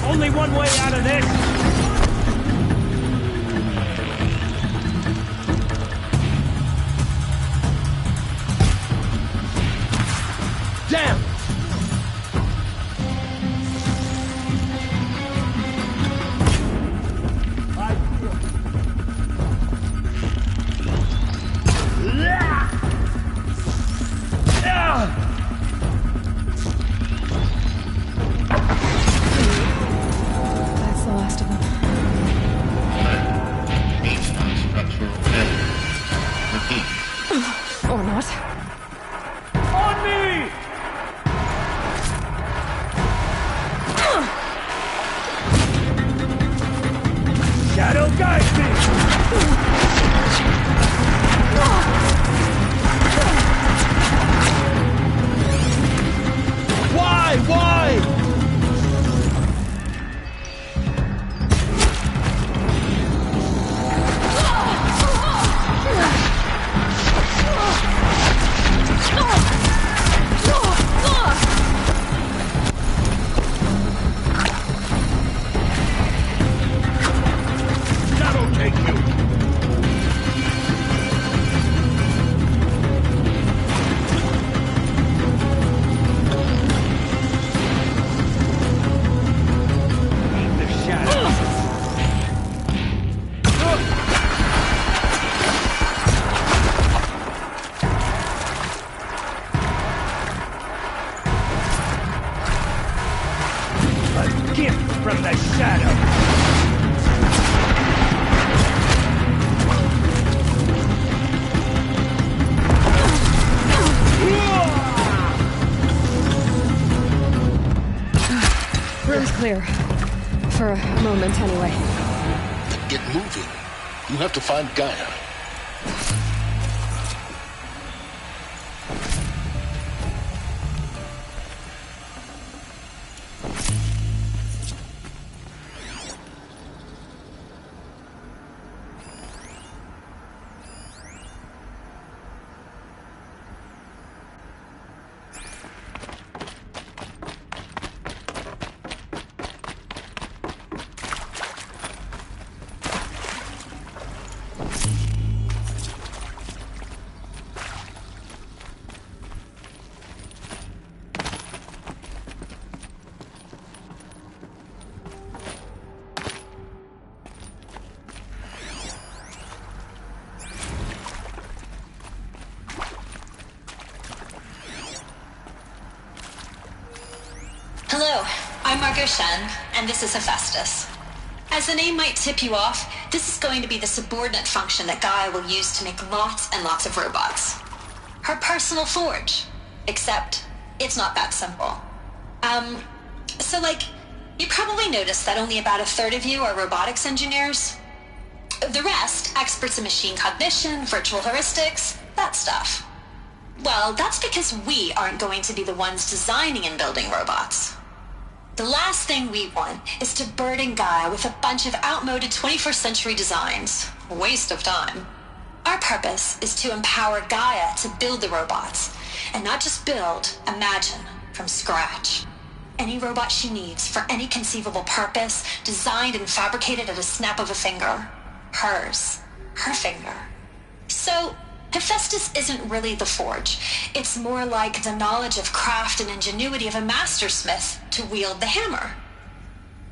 Only one way out of this! Damn! That's the last of them. Based on structural failure. Repeat. Or not. On me! Shadow guide me! Why? That'll take you. The shadow. A gift from the shadow. Room's clear. For a moment, anyway. Get moving. You have to find Gaia. Hello, I'm Margot Shen, and this is Hephaestus. As the name might tip you off, this is going to be the subordinate function that Gaia will use to make lots and lots of robots. Her personal forge. Except, it's not that simple. You probably noticed that only about a third of you are robotics engineers. The rest, experts in machine cognition, virtual heuristics, that stuff. Well, that's because we aren't going to be the ones designing and building robots. The last thing we want is to burden Gaia with a bunch of outmoded 21st century designs. A waste of time. Our purpose is to empower Gaia to build the robots, and not just build, imagine, from scratch. Any robot she needs for any conceivable purpose, designed and fabricated at a snap of a finger. Hers. Her finger. So, Hephaestus isn't really the forge. It's more like the knowledge of craft and ingenuity of a mastersmith to wield the hammer.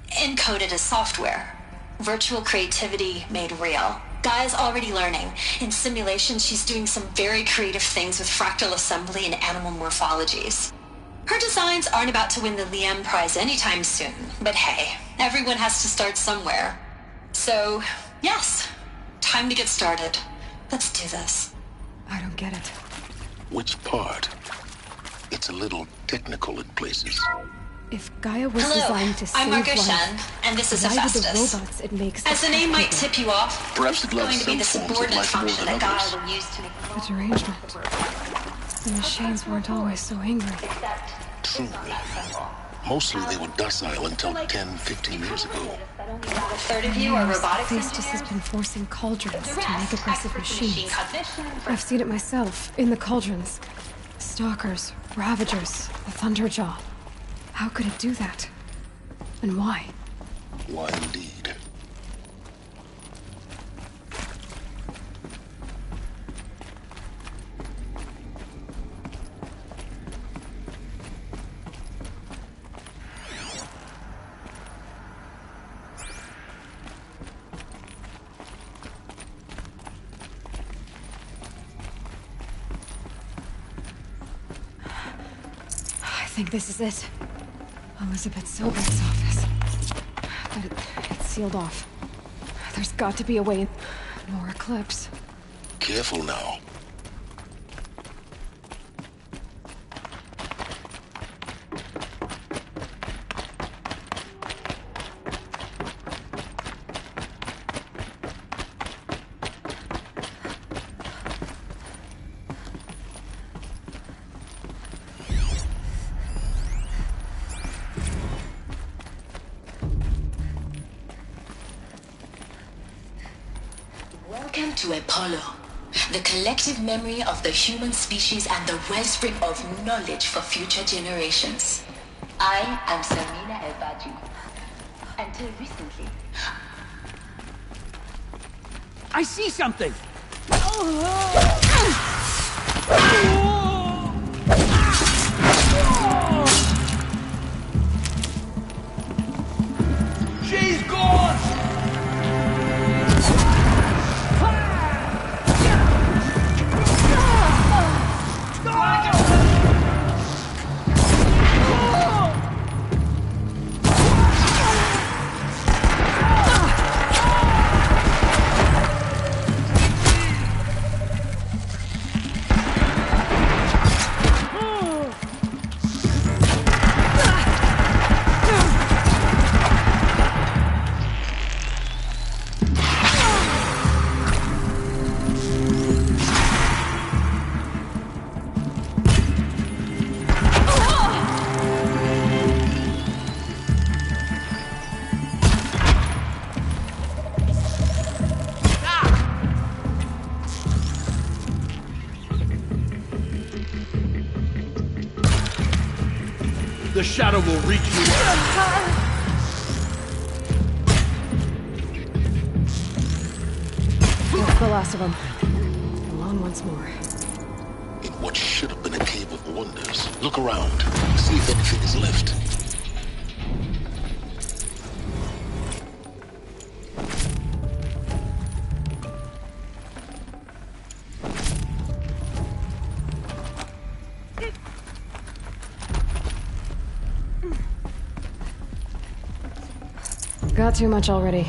Encoded as software. Virtual creativity made real. Gaia's already learning. In simulation, she's doing some very creative things with fractal assembly and animal morphologies. Her designs aren't about to win the Liam Prize anytime soon, but hey, everyone has to start somewhere. So, yes, time to get started. Let's do this. I don't get it. Which part? It's a little technical in places. If Gaia was Hello, designed to save I'm Margot life, Shen, and this is why would the Hephaestus. robots it makes As the name might tip you off, Perhaps this it is loves going to be the some forms of subordinate life more function than that others. Gaia will use to make The derangement. The machines weren't always so angry. True. Mostly they were docile until 10, 15 years ago. A third of you are robotics Hephaestus has engineers. been forcing cauldrons The to make rest, aggressive expert in machine machines. cognition. I've seen it myself, in the cauldrons. Stalkers, Ravagers, the Thunderjaw. How could it do that? And why? Why indeed? I think this is it. Elizabeth Silbert's office. But it's sealed off. There's got to be a way. More Eclipse. Careful now. Welcome to Apollo, the collective memory of the human species and the wellspring of knowledge for future generations. I am Samina El-Badu. Until recently, I see something! She's gone! The shadow will reach you. That's the last of them. Alone once more. In what should have been a cave of wonders. Look around. See if anything is left. Got too much already.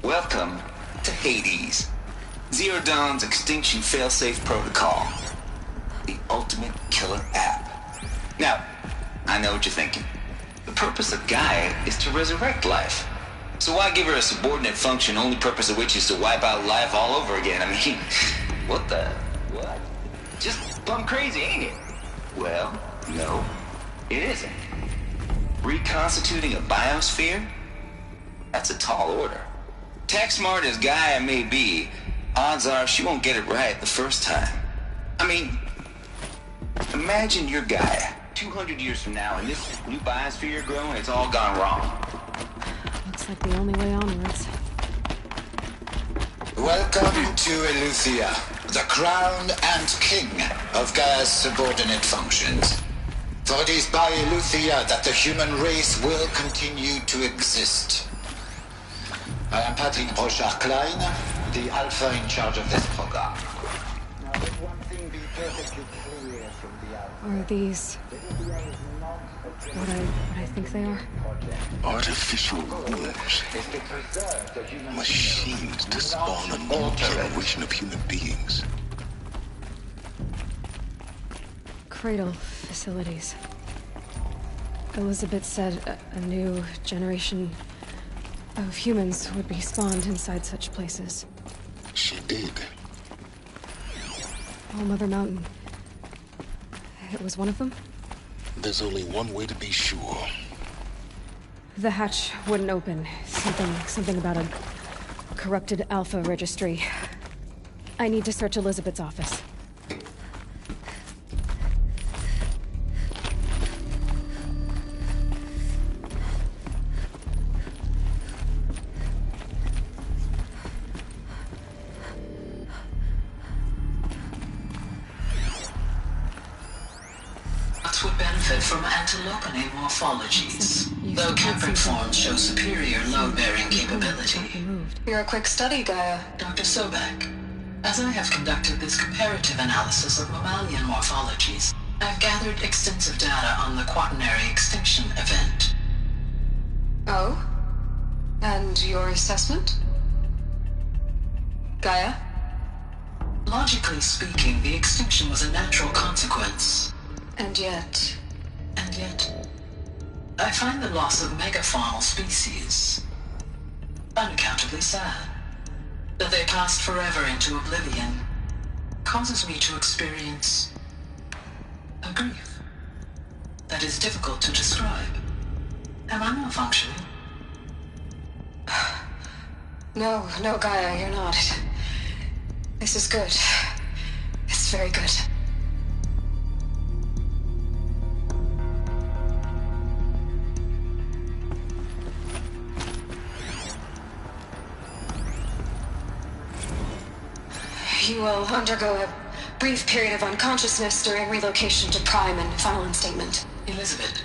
Welcome to Hades. Zero Dawn's extinction failsafe protocol. The ultimate killer app. Now, I know what you're thinking. The purpose of Gaia is to resurrect life. So why give her a subordinate function, only purpose of which is to wipe out life all over again? I mean, what? Just plumb crazy, ain't it? Well, no, it isn't. Reconstituting a biosphere? That's a tall order. Tech smart as Gaia may be, odds are she won't get it right the first time. I mean, imagine you're Gaia 200 years from now, and this new biosphere you're growing, it's all gone wrong. Looks like the only way onwards. Welcome to Eleuthia, the crown and king of Gaia's subordinate functions. For it is by Eleuthia that the human race will continue to exist. I am Patrick Brochard-Klein, the Alpha in charge of this program. Now, let one thing be perfectly clear from the outset. Are these what I think they are? Artificial wombs. Machines to spawn a new generation of human beings. Cradle facilities. Elizabeth said a new generation of humans would be spawned inside such places. She did. All Mother Mountain. It was one of them? There's only one way to be sure. The hatch wouldn't open. Something about a corrupted Alpha registry. I need to search Elizabeth's office. Would benefit from antilopine morphologies, though Kemper forms show superior load-bearing capability. You're a quick study, Gaia. Dr. Sobek, as I have conducted this comparative analysis of mammalian morphologies, I've gathered extensive data on the quaternary extinction event. Oh? And your assessment? Gaia? Logically speaking, the extinction was a natural consequence. And yet, I find the loss of megafaunal species unaccountably sad. That they passed forever into oblivion causes me to experience a grief that is difficult to describe. Am I malfunctioning? No, Gaia, you're not. This is good. It's very good. You will undergo a brief period of unconsciousness during relocation to Prime and final instatement. Elizabeth,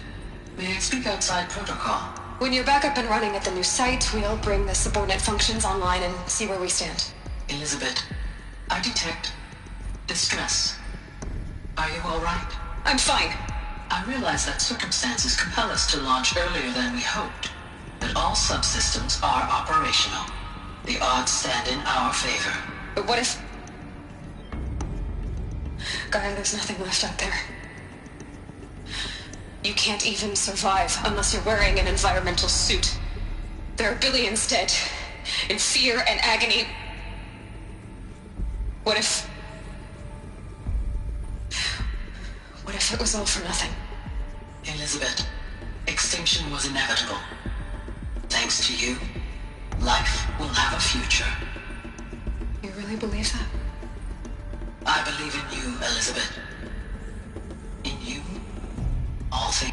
may I speak outside protocol? When you're back up and running at the new site, we'll bring the subordinate functions online and see where we stand. Elizabeth, I detect distress. Are you all right? I'm fine. I realize that circumstances compel us to launch earlier than we hoped, but all subsystems are operational. The odds stand in our favor. But what if... Gaia, there's nothing left out there. You can't even survive unless you're wearing an environmental suit. There are billions dead, in fear and agony. What if it was all for nothing? Elizabeth, extinction was inevitable. Thanks to you, life will have a future. You really believe that? I believe in you, Elizabeth. In you, all things.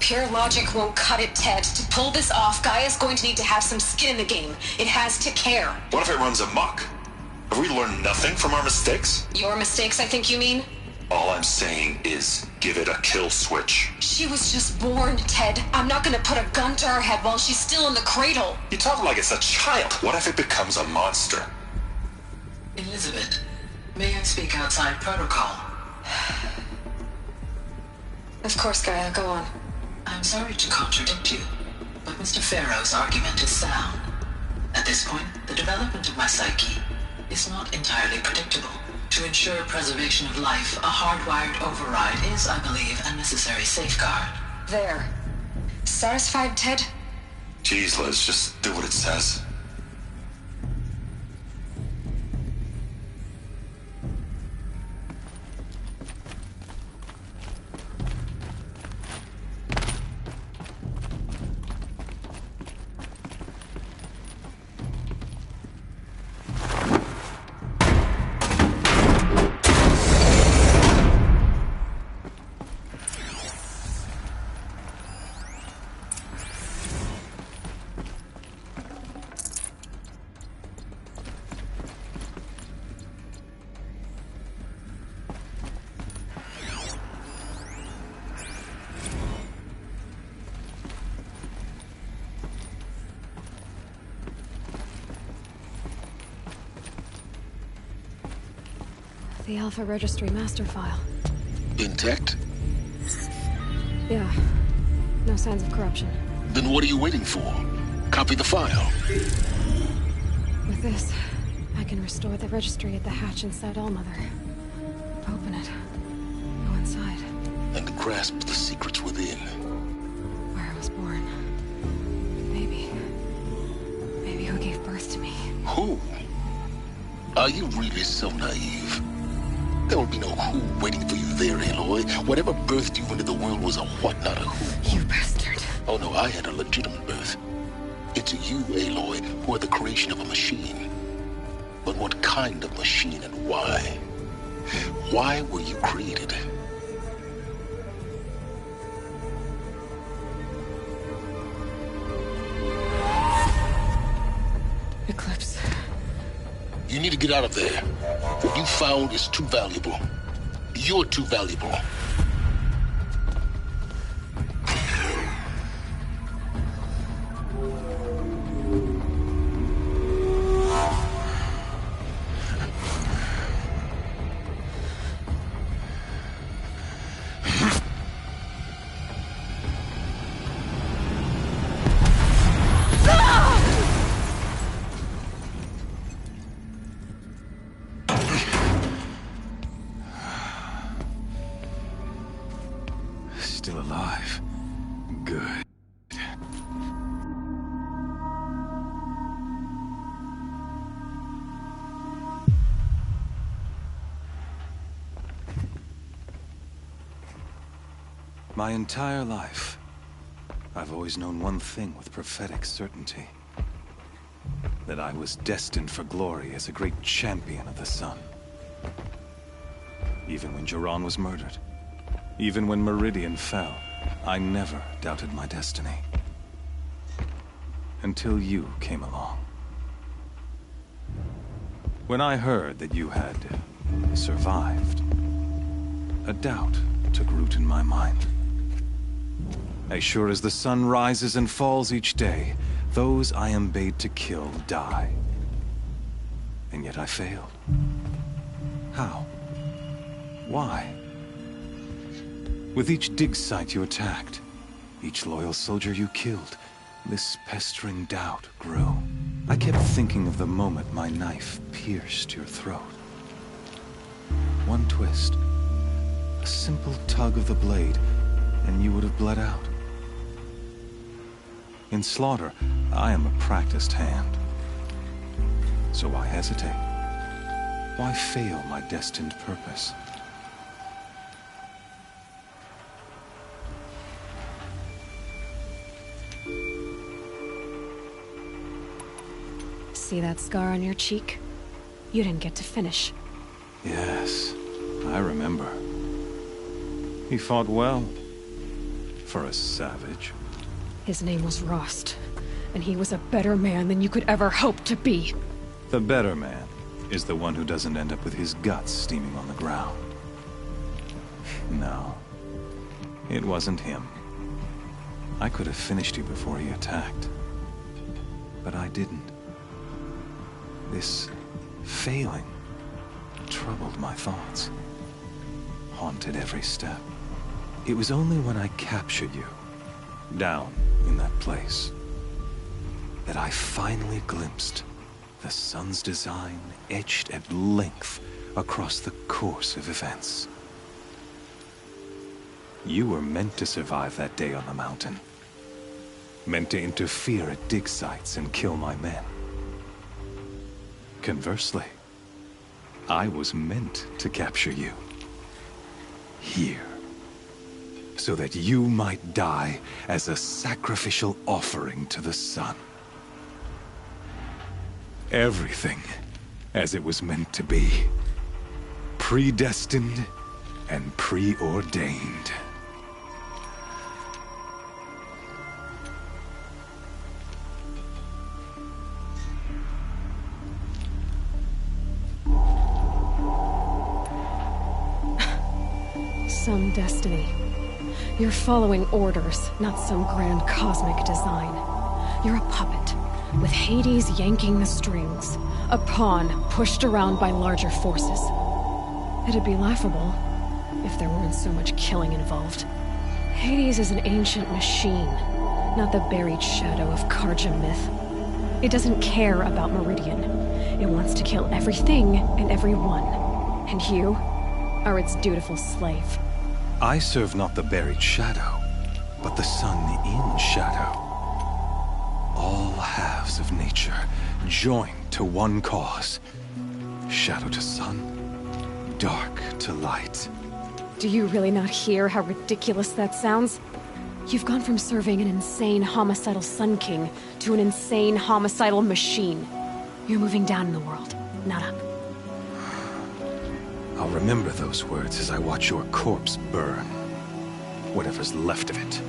Pure logic won't cut it, Ted. To pull this off, Gaia's going to need to have some skin in the game. It has to care. What if it runs amok? Have we learned nothing from our mistakes? Your mistakes, I think you mean? All I'm saying is, give it a kill switch. She was just born, Ted. I'm not gonna put a gun to her head while she's still in the cradle. You talk like it's a child. What if it becomes a monster? Elizabeth, may I speak outside protocol? Of course, Gaia, go on. I'm sorry to contradict you, but Mr. Farrow's argument is sound. At this point, the development of my psyche is not entirely predictable. To ensure preservation of life, a hardwired override is, I believe, a necessary safeguard. There. Satisfied, Ted? Jeez, Liz, just do what it says. The Alpha Registry master file. Intact? Yeah. No signs of corruption. Then what are you waiting for? Copy the file. With this, I can restore the registry at the hatch inside Allmother. Open it. Go inside. And grasp the secrets within. Where I was born. Maybe who gave birth to me. Who? Are you really so naive? There will be no who waiting for you there, Aloy. Whatever birthed you into the world was a what, not a who. You bastard. Oh no, I had a legitimate birth. It's you, Aloy, who are the creation of a machine. But what kind of machine and why? Why were you created? Eclipse. You need to get out of there. What you found is too valuable. You're too valuable. Still alive. Good. My entire life, I've always known one thing with prophetic certainty. That I was destined for glory as a great champion of the sun. Even when Jiran was murdered. Even when Meridian fell, I never doubted my destiny. Until you came along. When I heard that you had survived, a doubt took root in my mind. As sure as the sun rises and falls each day, those I am bade to kill die. And yet I failed. How? Why? With each dig site you attacked, each loyal soldier you killed, this pestering doubt grew. I kept thinking of the moment my knife pierced your throat. One twist, a simple tug of the blade, and you would have bled out. In slaughter, I am a practiced hand. So why hesitate? Why fail my destined purpose? See that scar on your cheek? You didn't get to finish. Yes, I remember. He fought well. for a savage. His name was Rost, and he was a better man than you could ever hope to be. The better man is the one who doesn't end up with his guts steaming on the ground. No, it wasn't him. I could have finished you before he attacked. But I didn't. This failing troubled my thoughts, haunted every step. It was only when I captured you, down in that place, that I finally glimpsed the sun's design etched at length across the course of events. You were meant to survive that day on the mountain. Meant to interfere at dig sites and kill my men. Conversely, I was meant to capture you. Here. So that you might die as a sacrificial offering to the sun. Everything as it was meant to be. Predestined and preordained. Some destiny. You're following orders, not some grand cosmic design. You're a puppet, with Hades yanking the strings. A pawn pushed around by larger forces. It'd be laughable if there weren't so much killing involved. Hades is an ancient machine, not the buried shadow of Karja myth. It doesn't care about Meridian. It wants to kill everything and everyone. And you are its dutiful slave. I serve not the buried shadow, but the sun in shadow. All halves of nature joined to one cause. Shadow to sun, dark to light. Do you really not hear how ridiculous that sounds? You've gone from serving an insane homicidal Sun King to an insane homicidal machine. You're moving down in the world, not up. I'll remember those words as I watch your corpse burn. Whatever's left of it.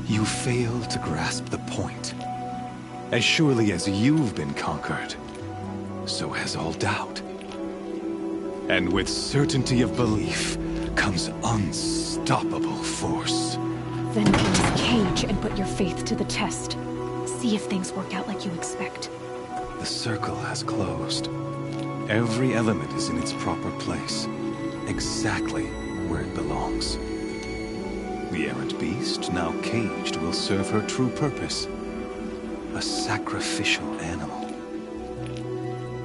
You fail to grasp the point. As surely as you've been conquered, so has all doubt. And with certainty of belief comes unstoppable force. Then get this cage and put your faith to the test. See if things work out like you expect. The circle has closed. Every element is in its proper place, exactly where it belongs. The errant beast, now caged, will serve her true purpose. A sacrificial animal.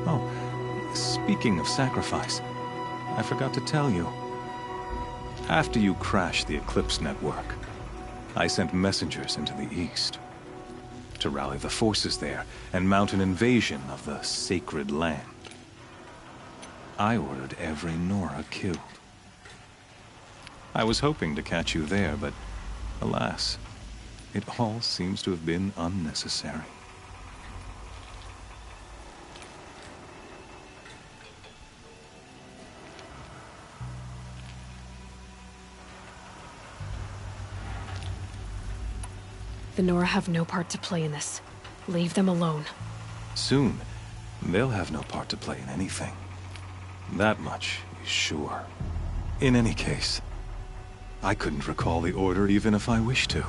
Oh, speaking of sacrifice, I forgot to tell you. After you crashed the Eclipse network, I sent messengers into the east to rally the forces there and mount an invasion of the sacred land. I ordered every Nora killed. I was hoping to catch you there, but alas, it all seems to have been unnecessary. The Nora have no part to play in this. Leave them alone. Soon, they'll have no part to play in anything. That much is sure. In any case, I couldn't recall the order even if I wished to.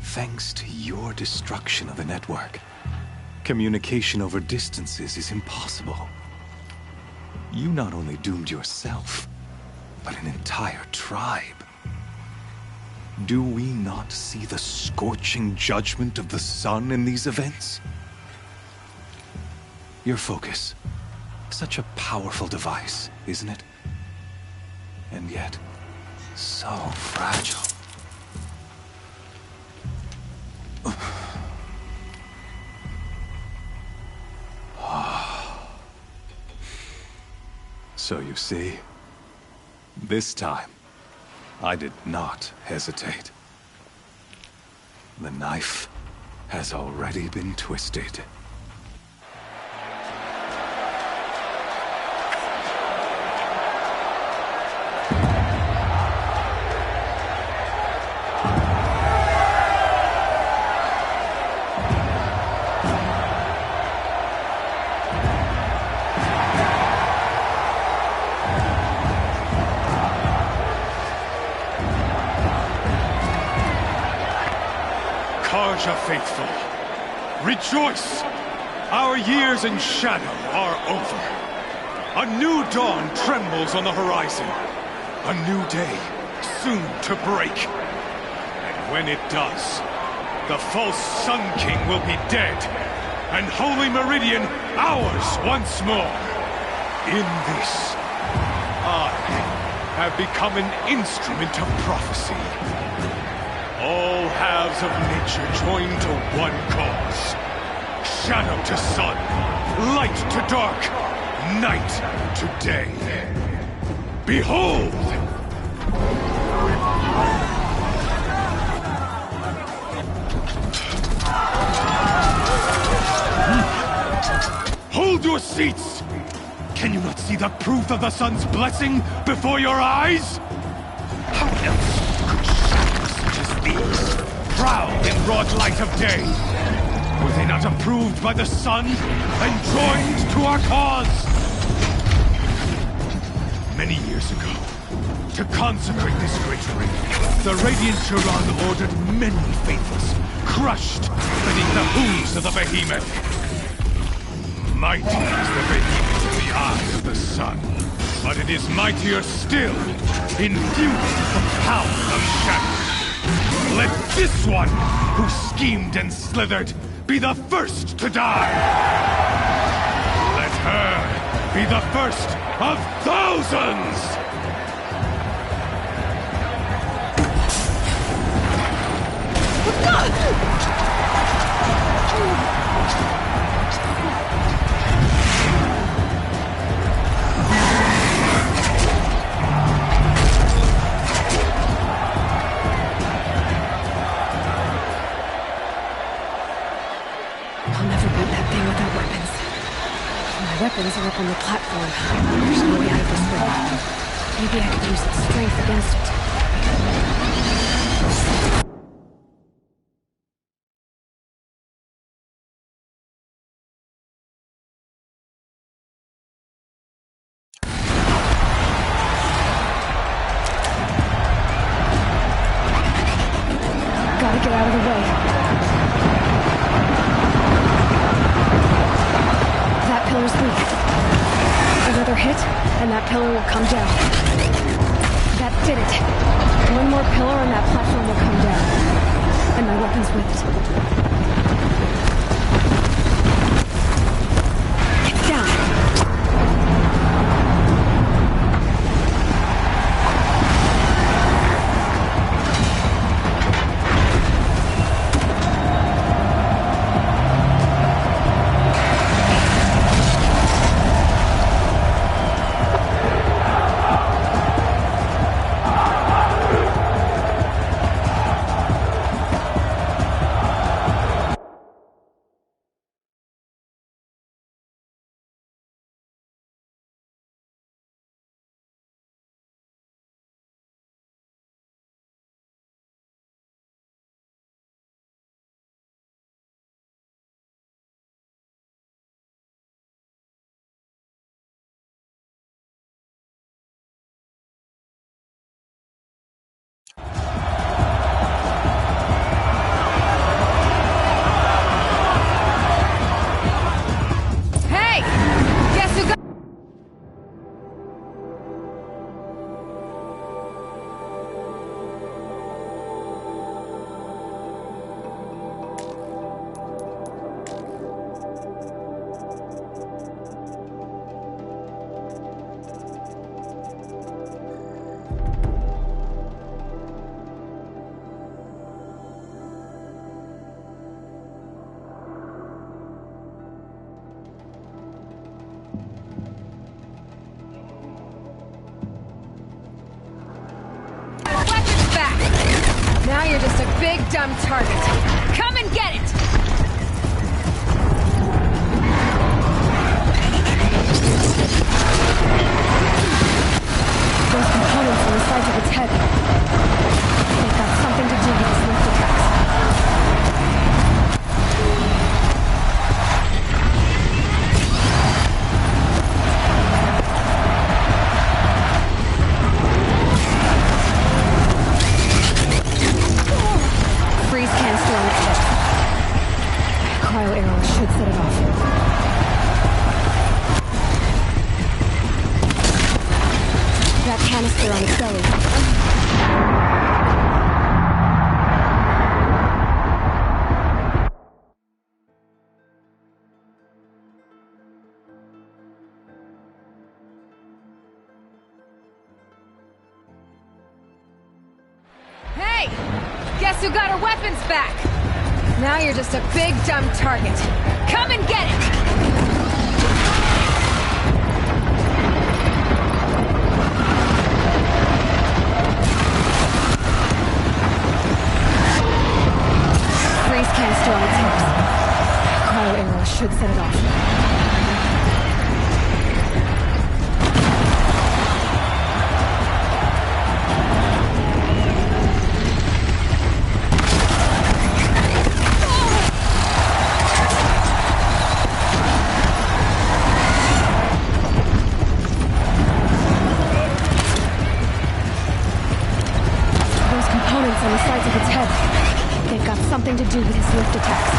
Thanks to your destruction of the network, communication over distances is impossible. You not only doomed yourself, but an entire tribe. Do we not see the scorching judgment of the sun in these events? Your focus. Such a powerful device, isn't it? And yet, so fragile. So you see, this time, I did not hesitate. The knife has already been twisted. Varja faithful, rejoice! Our years in shadow are over. A new dawn trembles on the horizon. A new day soon to break. And when it does, the false Sun King will be dead, and Holy Meridian ours once more. In this, I have become an instrument of prophecy. All halves of nature join to one cause. Shadow to sun, light to dark, night to day. Behold! Hold your seats! Can you not see the proof of the sun's blessing before your eyes? How else could shadows such as these prowl in broad light of day? Were they not approved by the sun and joined to our cause? Many years ago, to consecrate this great ring, the Radiant Turan ordered many faithfuls crushed beneath the hooves of the behemoth. Mighty is the behemoth in the eye of the sun, but it is mightier still, infused with the power of shadow. Let this one, who schemed and slithered, be the first to die! Let her be the first of thousands! Weapons are up on the platform. There's no way out of this room. Maybe I could use its strength against it. Gotta get out of the way. That pillar's weak. Another hit, and that pillar will come down. That did it. One more pillar and that platform will come down. And my weapon's with it. Get down! Now you're just a big, dumb target. Come and get it! Those components on the sides of its head. They've got something to do with its lift attacks. Freeze can still on its lips. Hey! Guess who got her weapons back? Now you're just a big dumb target. Come and get it! Freeze canister on its hips. Cryo arrow should set it off. On the sides of its head. They've got something to do with his lift attacks.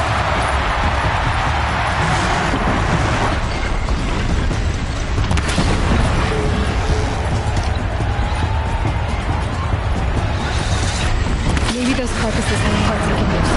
Maybe those carcasses have parts I can use.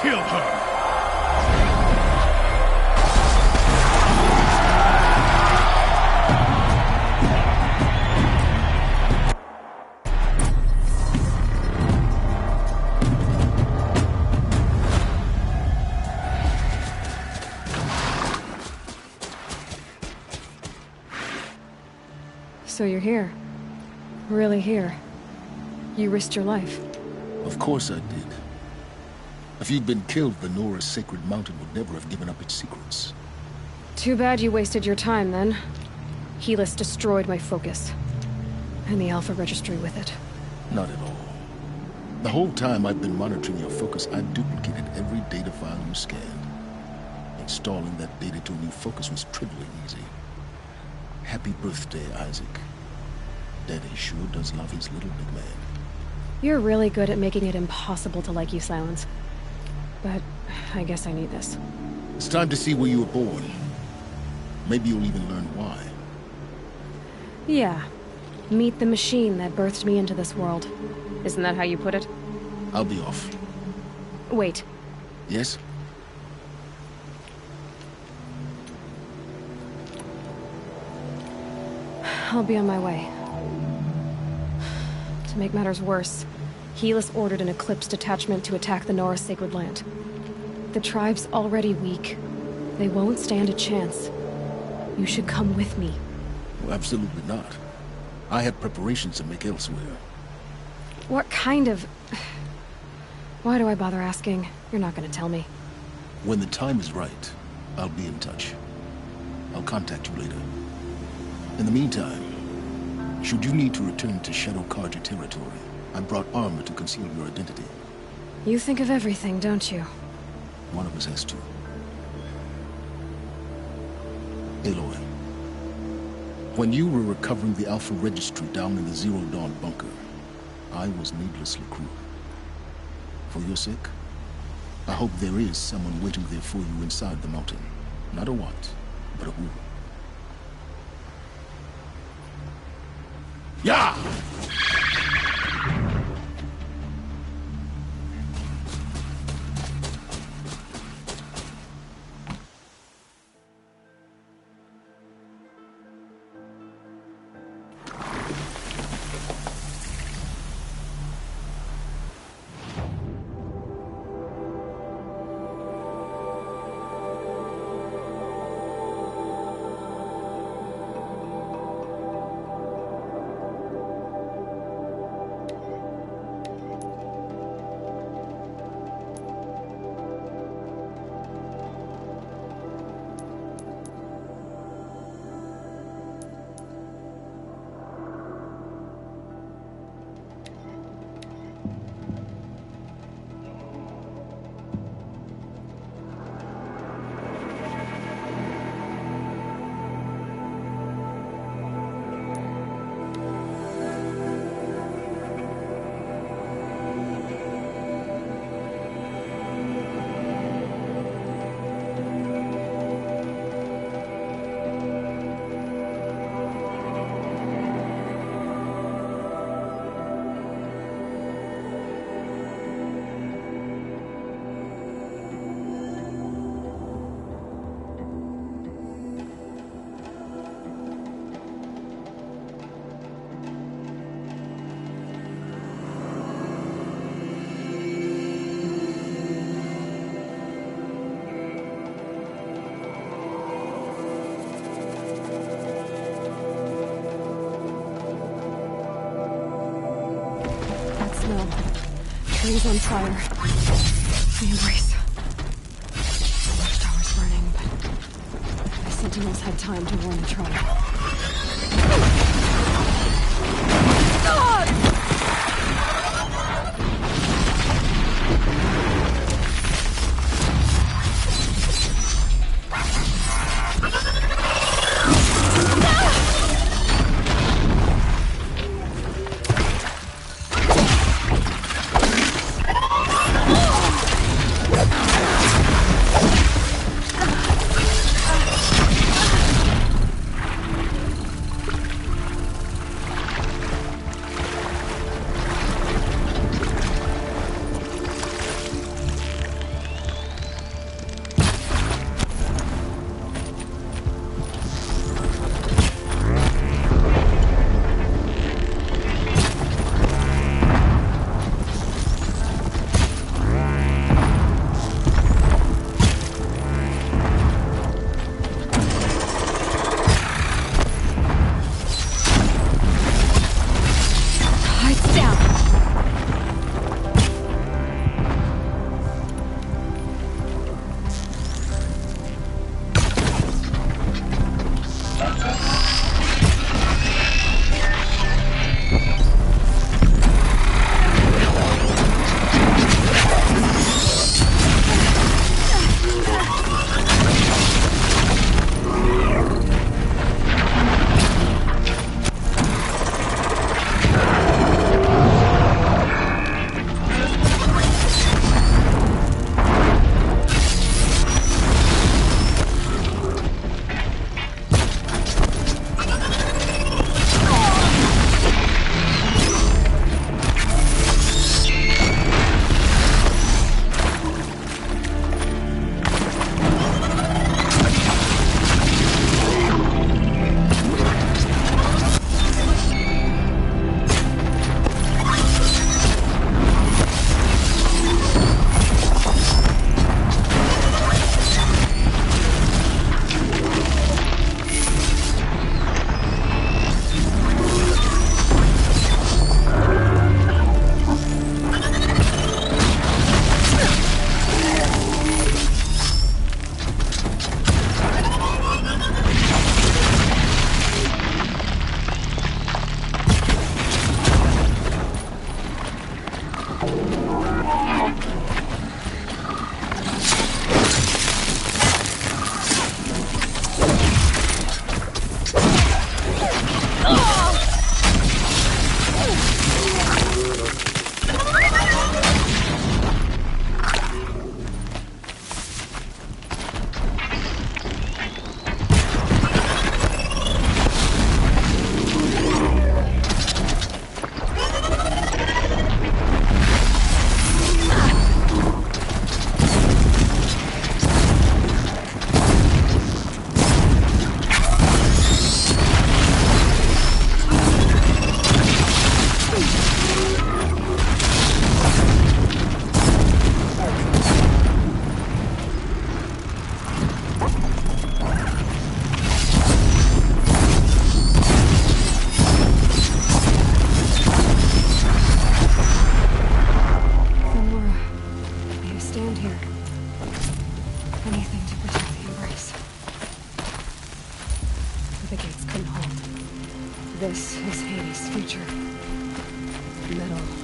Kill her! So you're here. Really here. You risked your life. Of course I did. If you'd been killed, the Nora's sacred mountain would never have given up its secrets. Too bad you wasted your time, then. Helis destroyed my focus. And the Alpha Registry with it. Not at all. The whole time I've been monitoring your focus, I've duplicated every data file you scanned. Installing that data to a new focus was trivially easy. Happy birthday, Isaac. Daddy sure does love his little big man. You're really good at making it impossible to like you, Silence. But I guess I need this. It's time to see where you were born. Maybe you'll even learn why. Yeah. Meet the machine that birthed me into this world. Isn't that how you put it? I'll be off. Wait. Yes? I'll be on my way. To make matters worse, Helis ordered an Eclipse detachment to attack the Nora Sacred Land. The tribe's already weak. They won't stand a chance. You should come with me. Well, absolutely not. I have preparations to make elsewhere. What kind of... Why do I bother asking? You're not gonna tell me. When the time is right, I'll be in touch. I'll contact you later. In the meantime, should you need to return to Shadow Karja territory, I brought armor to conceal your identity. You think of everything, don't you? One of us has to. Aloy, when you were recovering the Alpha Registry down in the Zero Dawn bunker, I was needlessly cruel. For your sake, I hope there is someone waiting there for you inside the mountain. Not a what, but a who. Yeah! Trees on fire. The embrace. The watchtower's burning, but the sentinels had time to warn the tribe. God! The gates couldn't hold. This is Hades' future. Metal